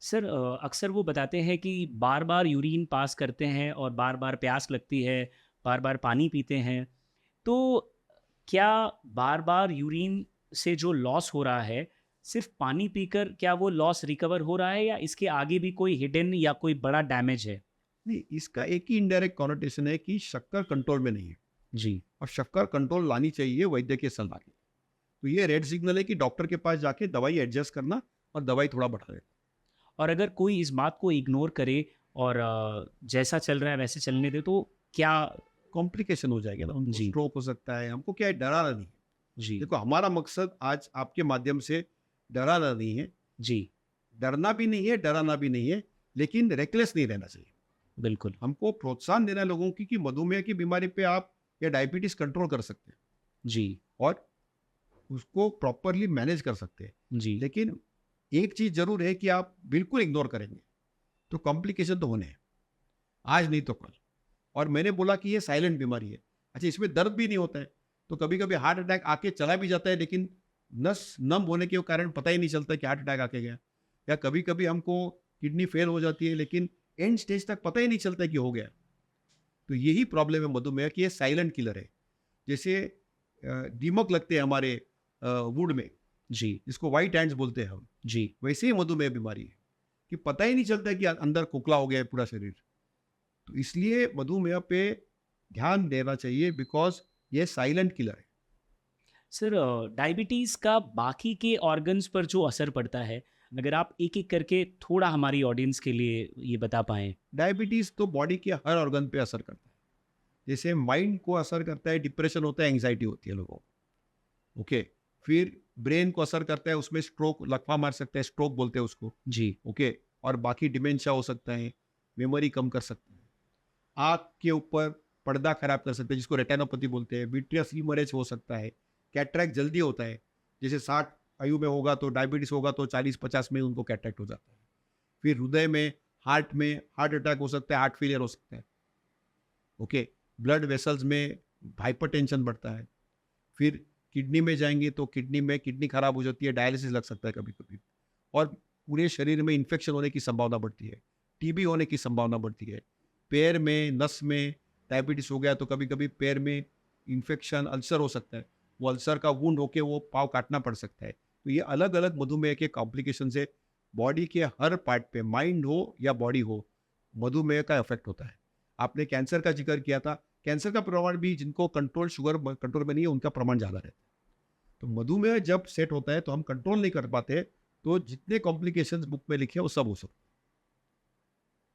[SPEAKER 2] सर, अक्सर वो बताते हैं कि बार बार यूरिन पास करते हैं और बार बार प्यास लगती है, बार बार पानी पीते हैं। तो क्या बार बार यूरिन से जो लॉस हो रहा है, सिर्फ पानी पीकर क्या वो लॉस रिकवर हो रहा है, या इसके आगे भी कोई हिडन या कोई बड़ा डैमेज है?
[SPEAKER 1] नहीं, इसका एक ही इनडायरेक्ट कॉनोटेशन है कि शक्कर कंट्रोल में नहीं है
[SPEAKER 2] जी।
[SPEAKER 1] और शक्कर कंट्रोल लानी चाहिए वैद्य के सलाह की। तो ये रेड सिग्नल है कि डॉक्टर के पास जाके दवाई एडजस्ट करना और दवाई थोड़ा बढ़ा देना।
[SPEAKER 2] और अगर कोई इस बात को इग्नोर करे और जैसा चल रहा है वैसे चलने दे, तो क्या?
[SPEAKER 1] कॉम्प्लिकेशन हो जाएगा ना, उनको
[SPEAKER 2] जी।
[SPEAKER 1] स्ट्रोक हो सकता है। हमको क्या है, डराना नहीं है।
[SPEAKER 2] जी।
[SPEAKER 1] देखो, हमारा मकसद आज आपके माध्यम से डराना नहीं है,
[SPEAKER 2] जी।
[SPEAKER 1] डरना भी नहीं है, डराना भी नहीं है, लेकिन रेकलेस नहीं रहना चाहिए।
[SPEAKER 2] बिल्कुल।
[SPEAKER 1] हमको प्रोत्साहन देना है लोगों की कि मधुमेह की बीमारी पे आप या डायबिटीज कंट्रोल कर सकते हैं
[SPEAKER 2] जी।
[SPEAKER 1] और उसको प्रॉपरली मैनेज कर सकते हैं।
[SPEAKER 2] जी
[SPEAKER 1] लेकिन एक चीज़ जरूर है कि आप बिल्कुल इग्नोर करेंगे तो कॉम्प्लिकेशन तो होने हैं, आज नहीं तो कल। और मैंने बोला कि ये साइलेंट बीमारी है। अच्छा, इसमें दर्द भी नहीं होता है, तो कभी कभी हार्ट अटैक आके चला भी जाता है, लेकिन नस नम होने के कारण पता ही नहीं चलता कि हार्ट अटैक आके गया। या कभी कभी हमको किडनी फेल हो जाती है, लेकिन एंड स्टेज तक पता ही नहीं चलता कि हो गया। तो यही प्रॉब्लम है मधुमेह की, ये साइलेंट किलर है। जैसे दीमक लगते हैं हमारे वुड में,
[SPEAKER 2] जी
[SPEAKER 1] जिसको वाइट हैंड्स बोलते हैं हम,
[SPEAKER 2] जी
[SPEAKER 1] वैसे ही मधुमेह बीमारी है कि पता ही नहीं चलता कि अंदर खोखला हो गया है पूरा शरीर। तो इसलिए मधुमेह पे ध्यान देना चाहिए, बिकॉज ये साइलेंट किलर है।
[SPEAKER 2] सर, डायबिटीज़ का बाकी के ऑर्गन्स पर जो असर पड़ता है, अगर आप एक एक करके थोड़ा हमारी ऑडियंस के लिए ये बता पाएँ।
[SPEAKER 1] डायबिटीज तो बॉडी के हर ऑर्गन पे असर करता है। जैसे माइंड को असर करता है, डिप्रेशन होता है, एंग्जाइटी होती है लोगों को। ओके, फिर ब्रेन को असर करता है, उसमें स्ट्रोक, लकवा मार सकता है, स्ट्रोक बोलते हैं उसको।
[SPEAKER 2] जी
[SPEAKER 1] ओके, और बाकी डिमेंशिया हो सकता है, मेमोरी कम कर सकता है, आँख के ऊपर पर्दा खराब कर सकते हैं जिसको रेटिनोपैथी बोलते हैं, विट्रियस हीमोरेज हो सकता है, कैटरैक्ट जल्दी होता है। जैसे 60 आयु में होगा तो डायबिटीज होगा तो 40-50 में उनको कैटरैक्ट हो जाता है। फिर हृदय में, हार्ट में हार्ट अटैक हो सकता है, हार्ट फेलियर हो सकता है। ओके, ब्लड वेसल्स में हाइपरटेंशन बढ़ता है। फिर किडनी में जाएंगे तो किडनी में किडनी खराब हो जाती है, डायलिसिस लग सकता है कभी कभी। और पूरे शरीर में इन्फेक्शन होने की संभावना बढ़ती है, टीबी होने की संभावना बढ़ती है। पैर में, नस में डायबिटीज हो गया तो कभी कभी पैर में इन्फेक्शन, अल्सर हो सकता है। वो अल्सर का वुंड होके वो पाँव काटना पड़ सकता है। तो ये अलग अलग मधुमेह के कॉम्प्लिकेशन से बॉडी के हर पार्ट पे, माइंड हो या बॉडी हो, मधुमेह का इफेक्ट होता है। आपने कैंसर का जिक्र किया था, कैंसर का प्रमाण भी, जिनको कंट्रोल शुगर कंट्रोल में नहीं है उनका प्रमाण ज़्यादा रहता है। तो मधुमेह जब सेट होता है तो हम कंट्रोल नहीं कर पाते, तो जितने कॉम्प्लिकेशंस बुक में लिखे हैं वो सब हो सकते हैं।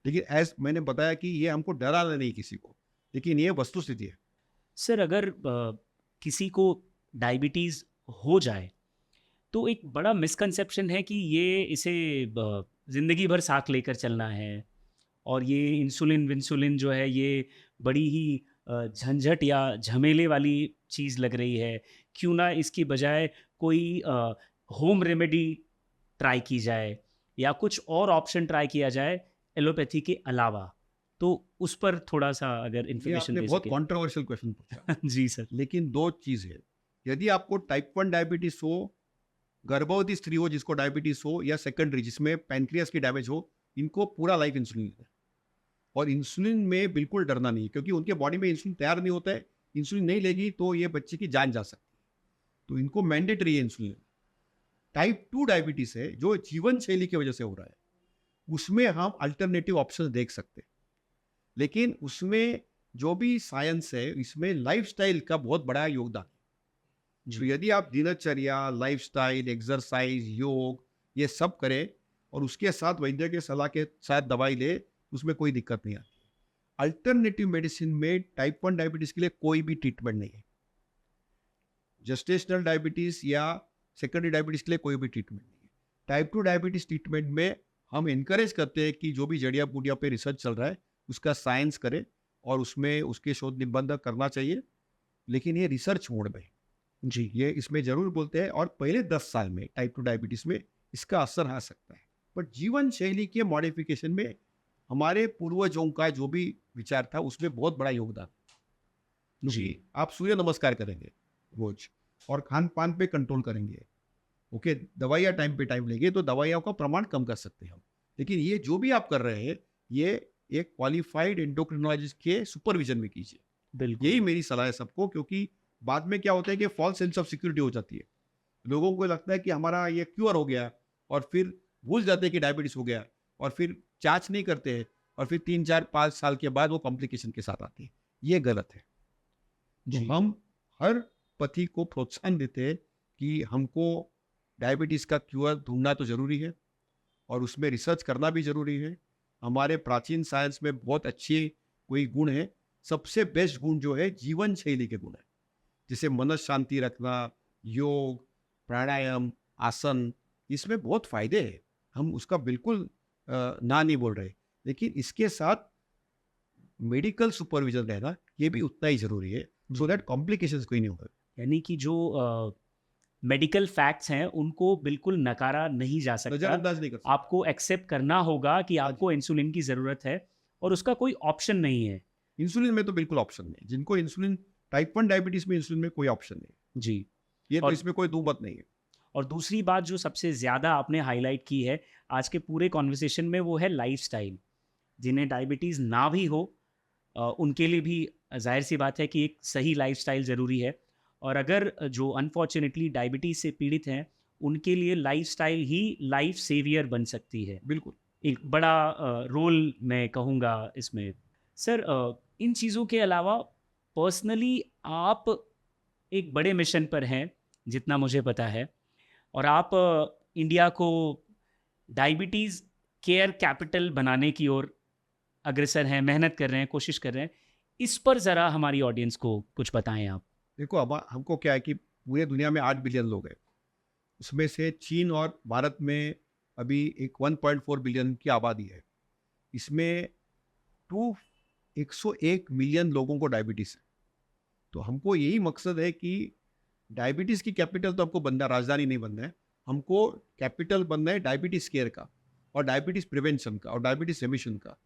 [SPEAKER 1] लेकिन एज मैंने बताया कि ये हमको डराना नहीं किसी को, लेकिन ये वस्तु स्थिति है।
[SPEAKER 2] सर, अगर किसी को डायबिटीज़ हो जाए तो एक बड़ा मिसकंसेप्शन है कि ये इसे ज़िंदगी भर साथ लेकर चलना है, और ये इंसुलिन विंसुलिन जो है ये बड़ी ही झंझट या झमेले वाली चीज़ लग रही है। क्यों ना इसकी बजाय कोई होम रेमेडी ट्राई की जाए, या कुछ और ऑप्शन ट्राई किया जाए एलोपैथी के अलावा। तो उस पर थोड़ा सा अगर
[SPEAKER 1] ये
[SPEAKER 2] इन्फॉर्मेशन
[SPEAKER 1] आपने
[SPEAKER 2] दे
[SPEAKER 1] बहुत
[SPEAKER 2] सके।
[SPEAKER 1] कॉन्ट्रोवर्शियल क्वेश्चन पूछा।
[SPEAKER 2] जी सर।
[SPEAKER 1] लेकिन दो चीज़ है, यदि आपको टाइप 1 डायबिटीज हो, गर्भवती स्त्री हो जिसको डायबिटीज हो, या सेकेंडरी जिसमें पैनक्रियास की डैमेज हो, इनको पूरा लाइफ इंसुलिन है। और इंसुलिन में बिल्कुल डरना नहीं है, क्योंकि उनके बॉडी में इंसुलिन तैयार नहीं होता है। इंसुलिन नहीं लेगी तो ये बच्चे की जान जा सकती है, तो इनको मैंडेटरी है इंसुलिन। टाइप 2 डायबिटीज है जो जीवन शैली की वजह से हो रहा है, उसमें हम अल्टरनेटिव ऑप्शन देख सकते हैं। लेकिन उसमें जो भी साइंस है, इसमें लाइफस्टाइल का बहुत बड़ा योगदान है। तो यदि आप दिनचर्या, लाइफस्टाइल, एक्सरसाइज, योग ये सब करें और उसके साथ वैद्य के सलाह के साथ दवाई ले, उसमें कोई दिक्कत नहीं आती। अल्टरनेटिव मेडिसिन में टाइप 1 डायबिटीज के लिए कोई भी ट्रीटमेंट नहीं है। जेस्टेशनल डायबिटीज या सेकेंडरी डायबिटीज के लिए कोई भी ट्रीटमेंट नहीं है। टाइप 2 डायबिटीज ट्रीटमेंट में हम इनकरेज करते हैं कि जो भी जड़िया बूटियों पे रिसर्च चल रहा है उसका साइंस करें, और उसमें उसके शोध निबंध करना चाहिए, लेकिन ये रिसर्च मोड में।
[SPEAKER 2] जी
[SPEAKER 1] ये इसमें जरूर बोलते हैं, और पहले 10 साल में टाइप 2 डायबिटीज में इसका असर आ सकता है। बट जीवन शैली के मॉडिफिकेशन में हमारे पूर्वजों का जो भी विचार था उसमें बहुत बड़ा योगदान। जी, आप सूर्य नमस्कार करेंगे रोज, और खान पान पे कंट्रोल करेंगे, ओके, दवाइयाँ टाइम पे टाइम लेंगे, तो दवाइयों का प्रमाण कम कर सकते हैं हम। लेकिन ये जो भी आप कर रहे हैं, ये एक क्वालिफाइड एंडोक्रिनोलॉजिस्ट के सुपरविजन में कीजिए।
[SPEAKER 2] बिल्कुल।
[SPEAKER 1] यही मेरी सलाह है सबको, क्योंकि बाद में क्या होता है कि फॉल्स सेंस ऑफ सिक्योरिटी हो जाती है। लोगों को लगता है कि हमारा ये क्योर हो गया, और फिर भूल जाते हैं कि डायबिटीज हो गया, और फिर जांच नहीं करते हैं, और फिर 3-4-5 साल के बाद वो कॉम्प्लिकेशन के साथ आती है। ये गलत है। तो हम हर पति को प्रोत्साहन देते हैं कि हमको डायबिटीज का क्योर ढूंढना तो जरूरी है, और उसमें रिसर्च करना भी जरूरी है। हमारे प्राचीन साइंस में बहुत अच्छे कोई गुण है। सबसे बेस्ट गुण जो है जीवन शैली के गुण है, जैसे मन शांति रखना, योग, प्राणायाम, आसन, इसमें बहुत फायदे हैं। हम उसका बिल्कुल ना नहीं बोल रहे, लेकिन इसके साथ मेडिकल सुपरविजन रहना ये भी उतना ही जरूरी है, सो दैट कॉम्प्लिकेशंस कोई नहीं होगा।
[SPEAKER 2] यानी कि जो मेडिकल फैक्ट्स हैं उनको बिल्कुल नकारा नहीं जा सकता।
[SPEAKER 1] नजरअंदाज नहीं कर सकते।
[SPEAKER 2] आपको एक्सेप्ट करना होगा कि
[SPEAKER 1] हाँ
[SPEAKER 2] आपको इंसुलिन की ज़रूरत है और उसका कोई ऑप्शन नहीं है।
[SPEAKER 1] इंसुलिन में तो बिल्कुल ऑप्शन नहीं, जिनको इंसुलिन टाइप 1 डायबिटीज में इंसुलिन में कोई ऑप्शन नहीं,
[SPEAKER 2] जी।
[SPEAKER 1] ये तो
[SPEAKER 2] और
[SPEAKER 1] इसमें कोई दो मत नहीं है।
[SPEAKER 2] और दूसरी बात जो सबसे ज़्यादा आपने हाईलाइट की है आज के पूरे कॉन्वर्सेशन में, वो है लाइफस्टाइल। जिन्हें डायबिटीज़ ना भी हो उनके लिए भी जाहिर सी बात है कि एक सही लाइफस्टाइल ज़रूरी है। और अगर जो अनफॉर्चुनेटली डायबिटीज़ से पीड़ित हैं उनके लिए लाइफस्टाइल ही लाइफ सेवियर बन सकती है।
[SPEAKER 1] बिल्कुल
[SPEAKER 2] एक बड़ा रोल मैं कहूँगा इसमें। सर इन चीज़ों के अलावा पर्सनली आप एक बड़े मिशन पर हैं जितना मुझे पता है, और आप इंडिया को डायबिटीज़ केयर कैपिटल बनाने की ओर अग्रसर हैं, मेहनत कर रहे हैं, कोशिश कर रहे हैं। इस पर ज़रा हमारी ऑडियंस को कुछ बताएं आप।
[SPEAKER 1] देखो, अब हमको क्या है कि पूरे दुनिया में 8 बिलियन लोग हैं, उसमें से चीन और भारत में अभी एक 1.4 बिलियन की आबादी है। इसमें 101 मिलियन लोगों को डायबिटीज़ है। तो हमको यही मकसद है कि डायबिटीज़ की कैपिटल तो हमको बनना, राजधानी नहीं बनना है, हमको कैपिटल बनना है डायबिटीज़ केयर का और डायबिटीज़ प्रिवेंशन का और डायबिटीज़ रेमिशन का।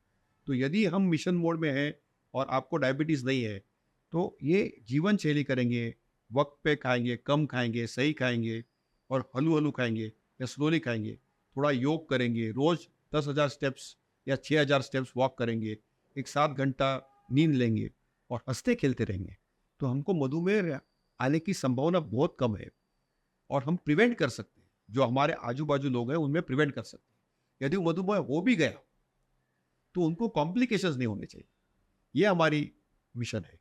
[SPEAKER 1] तो यदि हम मिशन मोड में हैं और आपको डायबिटीज़ नहीं है तो ये जीवन शैली करेंगे, वक्त पे खाएंगे, कम खाएंगे, सही खाएंगे और हलू हलू खाएंगे या स्लोली खाएंगे, थोड़ा योग करेंगे, रोज़ 10,000 स्टेप्स या 6,000 स्टेप्स वॉक करेंगे, एक 7 घंटा नींद लेंगे और हंसते खेलते रहेंगे, तो हमको मधुमेह आने की संभावना बहुत कम है और हम प्रिवेंट कर सकते हैं। जो हमारे आजू बाजू लोग हैं उनमें प्रिवेंट कर सकते हैं। यदि मधुमेह हो भी गया तो उनको कॉम्प्लिकेशंस नहीं होने चाहिए। ये हमारी मिशन है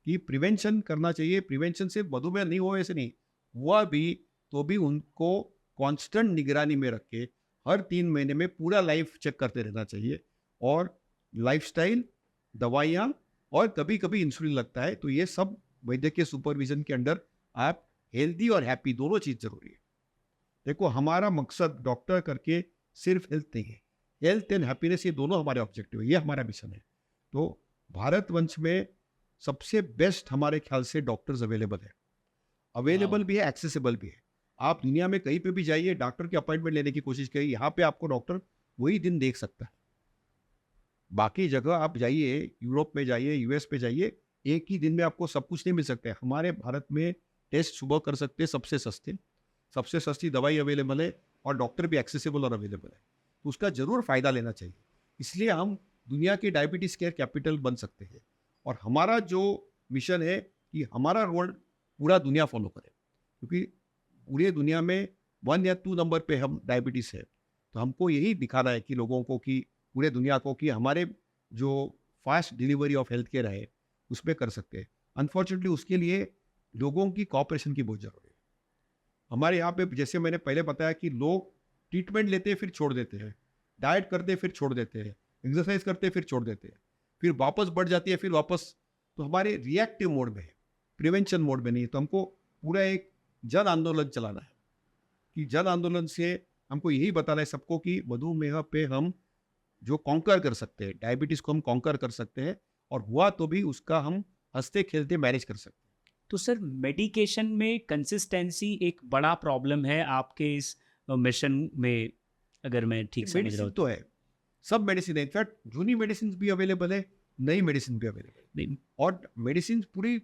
[SPEAKER 1] कि प्रिवेंशन करना चाहिए। प्रिवेंशन से मधुमेह नहीं हो ऐसे नहीं, हुआ भी तो भी उनको कांस्टेंट निगरानी में रख के हर 3 महीने में पूरा लाइफ चेक करते रहना चाहिए। और लाइफस्टाइल, दवाइयाँ और कभी कभी इंसुलिन लगता है, तो ये सब वैद्यकीय सुपरविजन के अंडर आप हेल्दी और हैप्पी दोनों चीज़ जरूरी है। देखो, हमारा मकसद डॉक्टर करके सिर्फ हेल्थ नहीं है, हेल्थ एंड हैप्पीनेस ये दोनों हमारे ऑब्जेक्टिव है, ये हमारा मिशन है। तो भारतवंश में सबसे बेस्ट हमारे ख्याल से डॉक्टर्स अवेलेबल है, अवेलेबल भी है, एक्सेसिबल भी है। आप दुनिया में कहीं पे भी जाइए, डॉक्टर की अपॉइंटमेंट लेने की कोशिश करिए, यहाँ पे आपको डॉक्टर वही दिन देख सकता है। बाकी जगह आप जाइए, यूरोप में जाइए, यूएस पे जाइए, एक ही दिन में आपको सब कुछ नहीं मिल सकता है। हमारे भारत में टेस्ट सुबह कर सकते हैं, सबसे सस्ती दवाई अवेलेबल है और डॉक्टर भी एक्सेसिबल और अवेलेबल है, तो उसका जरूर फायदा लेना चाहिए। इसलिए हम दुनिया की डायबिटीज़ केयर कैपिटल बन सकते हैं। और हमारा जो मिशन है कि हमारा रोल पूरा दुनिया फॉलो करे, क्योंकि पूरी दुनिया में 1 या 2 नंबर पे हम डायबिटीज़ है। तो हमको यही दिखाना है कि लोगों को, कि पूरे दुनिया को, कि हमारे जो fast delivery of health care है उसमें कर सकते हैं। अनफॉर्चुनेटली उसके लिए लोगों की कॉपरेशन की बहुत ज़रूरत है। हमारे यहाँ पे जैसे मैंने पहले बताया कि लोग ट्रीटमेंट लेते हैं फिर छोड़ देते हैं, डाइट करते हैं फिर छोड़ देते हैं, एक्सरसाइज करते हैं फिर छोड़ देते हैं, फिर वापस बढ़ जाती है, फिर वापस। तो हमारे रिएक्टिव मोड में है, प्रिवेंशन मोड में नहीं है। तो हमको पूरा एक जन आंदोलन चलाना है कि जन आंदोलन से हमको यही बताना है सबको कि मधुमेह पे हम जो कॉन्कर कर सकते हैं, डायबिटीज़ को हम कॉन्कर कर सकते हैं, और हुआ तो भी उसका हम हंसते खेलते मैनेज कर सकते हैं।
[SPEAKER 2] तो सर मेडिकेशन में कंसिस्टेंसी एक बड़ा प्रॉब्लम है आपके इस मिशन में, अगर मैं ठीक समझ रहा
[SPEAKER 1] मेडिसिन
[SPEAKER 2] हूँ
[SPEAKER 1] तो है, सब मेडिसिन है, इनफैक्ट जूनी मेडिसिन भी अवेलेबल है, नई मेडिसिन भी अवेलेबल है,
[SPEAKER 2] नहीं,
[SPEAKER 1] और मेडिसिन पूरी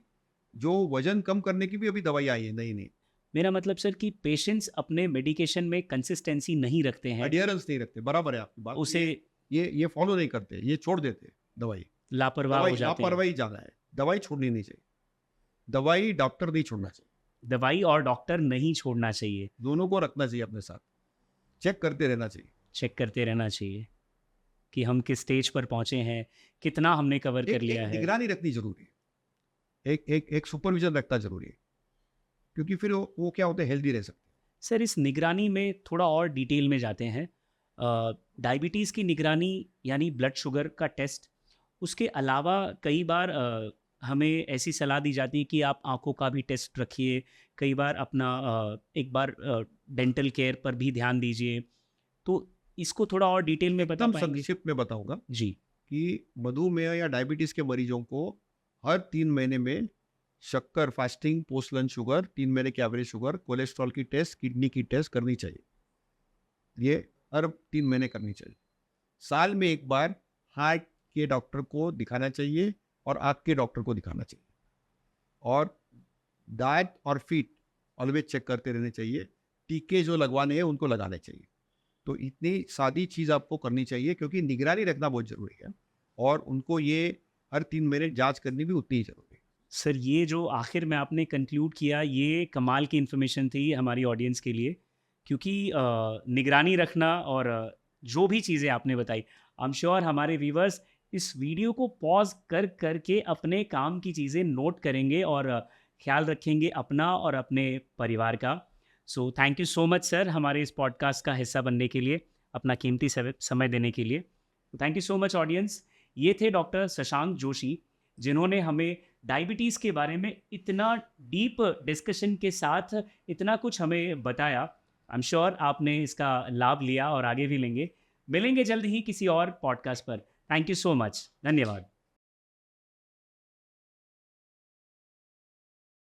[SPEAKER 1] जो वजन कम करने की भी अभी दवाई आई है नई नई।
[SPEAKER 2] मेरा मतलब सर कि पेशेंट्स अपने मेडिकेशन में कंसिस्टेंसी नहीं रखते हैं,
[SPEAKER 1] एडियरेंस नहीं रखते, बराबर है आपकी बात।
[SPEAKER 2] उसे
[SPEAKER 1] ये फॉलो नहीं करते, ये छोड़ देते दवाई।
[SPEAKER 2] लापरवाह हो जाते हैं।
[SPEAKER 1] लापरवाही ज़्यादा है, दवाई छोड़नी नहीं चाहिए, दवाई डॉक्टर नहीं छोड़ना चाहिए,
[SPEAKER 2] दवाई और डॉक्टर नहीं छोड़ना चाहिए,
[SPEAKER 1] दोनों को रखना चाहिए अपने साथ, चेक करते रहना चाहिए।
[SPEAKER 2] चेक करते रहना चाहिए कि हम किस स्टेज पर पहुंचे हैं, कितना हमने कवर कर लिया
[SPEAKER 1] एक
[SPEAKER 2] है।
[SPEAKER 1] निगरानी रखनी जरूरी है, एक सुपरविजन रखना जरूरी है, क्योंकि फिर वो क्या होता है, हेल्दी रह सकते हैं।
[SPEAKER 2] सर इस निगरानी में थोड़ा और डिटेल में जाते हैं। डायबिटीज़ की निगरानी यानी ब्लड शुगर का टेस्ट, उसके अलावा कई बार हमें ऐसी सलाह दी जाती है कि आप आंखों का भी टेस्ट रखिए, कई बार अपना एक बार डेंटल केयर पर भी ध्यान दीजिए। तो इसको थोड़ा और डिटेल में बता
[SPEAKER 1] एकदम
[SPEAKER 2] पाएंगे?
[SPEAKER 1] संक्षिप्त में बताऊंगा
[SPEAKER 2] जी।
[SPEAKER 1] कि मधुमेह या डायबिटीज़ के मरीजों को हर 3 महीने में शक्कर फास्टिंग, पोस्ट लंच शुगर, 3 महीने की एवरेज शुगर, कोलेस्ट्रॉल की टेस्ट, किडनी की टेस्ट करनी चाहिए। ये हर 3 महीने करनी चाहिए। साल में एक बार हार्ट के डॉक्टर को दिखाना चाहिए और आँख के डॉक्टर को दिखाना चाहिए। और डाइट और फीट ऑलवेज चेक करते रहने चाहिए। टीके जो लगवाने हैं उनको लगाने चाहिए। तो इतनी सादी चीज़ आपको करनी चाहिए, क्योंकि निगरानी रखना बहुत ज़रूरी है और उनको ये हर 3 महीने जांच करनी भी उतनी ही ज़रूरी है।
[SPEAKER 2] सर, ये जो आखिर में आपने कंक्लूड किया, ये कमाल की इन्फॉर्मेशन थी हमारी ऑडियंस के लिए, क्योंकि निगरानी रखना और जो भी चीज़ें आपने बताई, आई एम श्योर हमारे व्यूवर्स इस वीडियो को पॉज कर करके अपने काम की चीज़ें नोट करेंगे और ख्याल रखेंगे अपना और अपने परिवार का। So thank you so much sir, हमारे इस पॉडकास्ट का हिस्सा बनने के लिए, अपना कीमती समय देने के लिए। Thank you so much audience. ये थे डॉक्टर शशांक जोशी, जिन्होंने हमें डायबिटीज़ के बारे में इतना डीप डिस्कशन के साथ इतना कुछ हमें बताया। आई एम श्योर आपने इसका लाभ लिया और आगे भी लेंगे। मिलेंगे जल्द ही किसी और पॉडकास्ट पर। Thank you so much. धन्यवाद।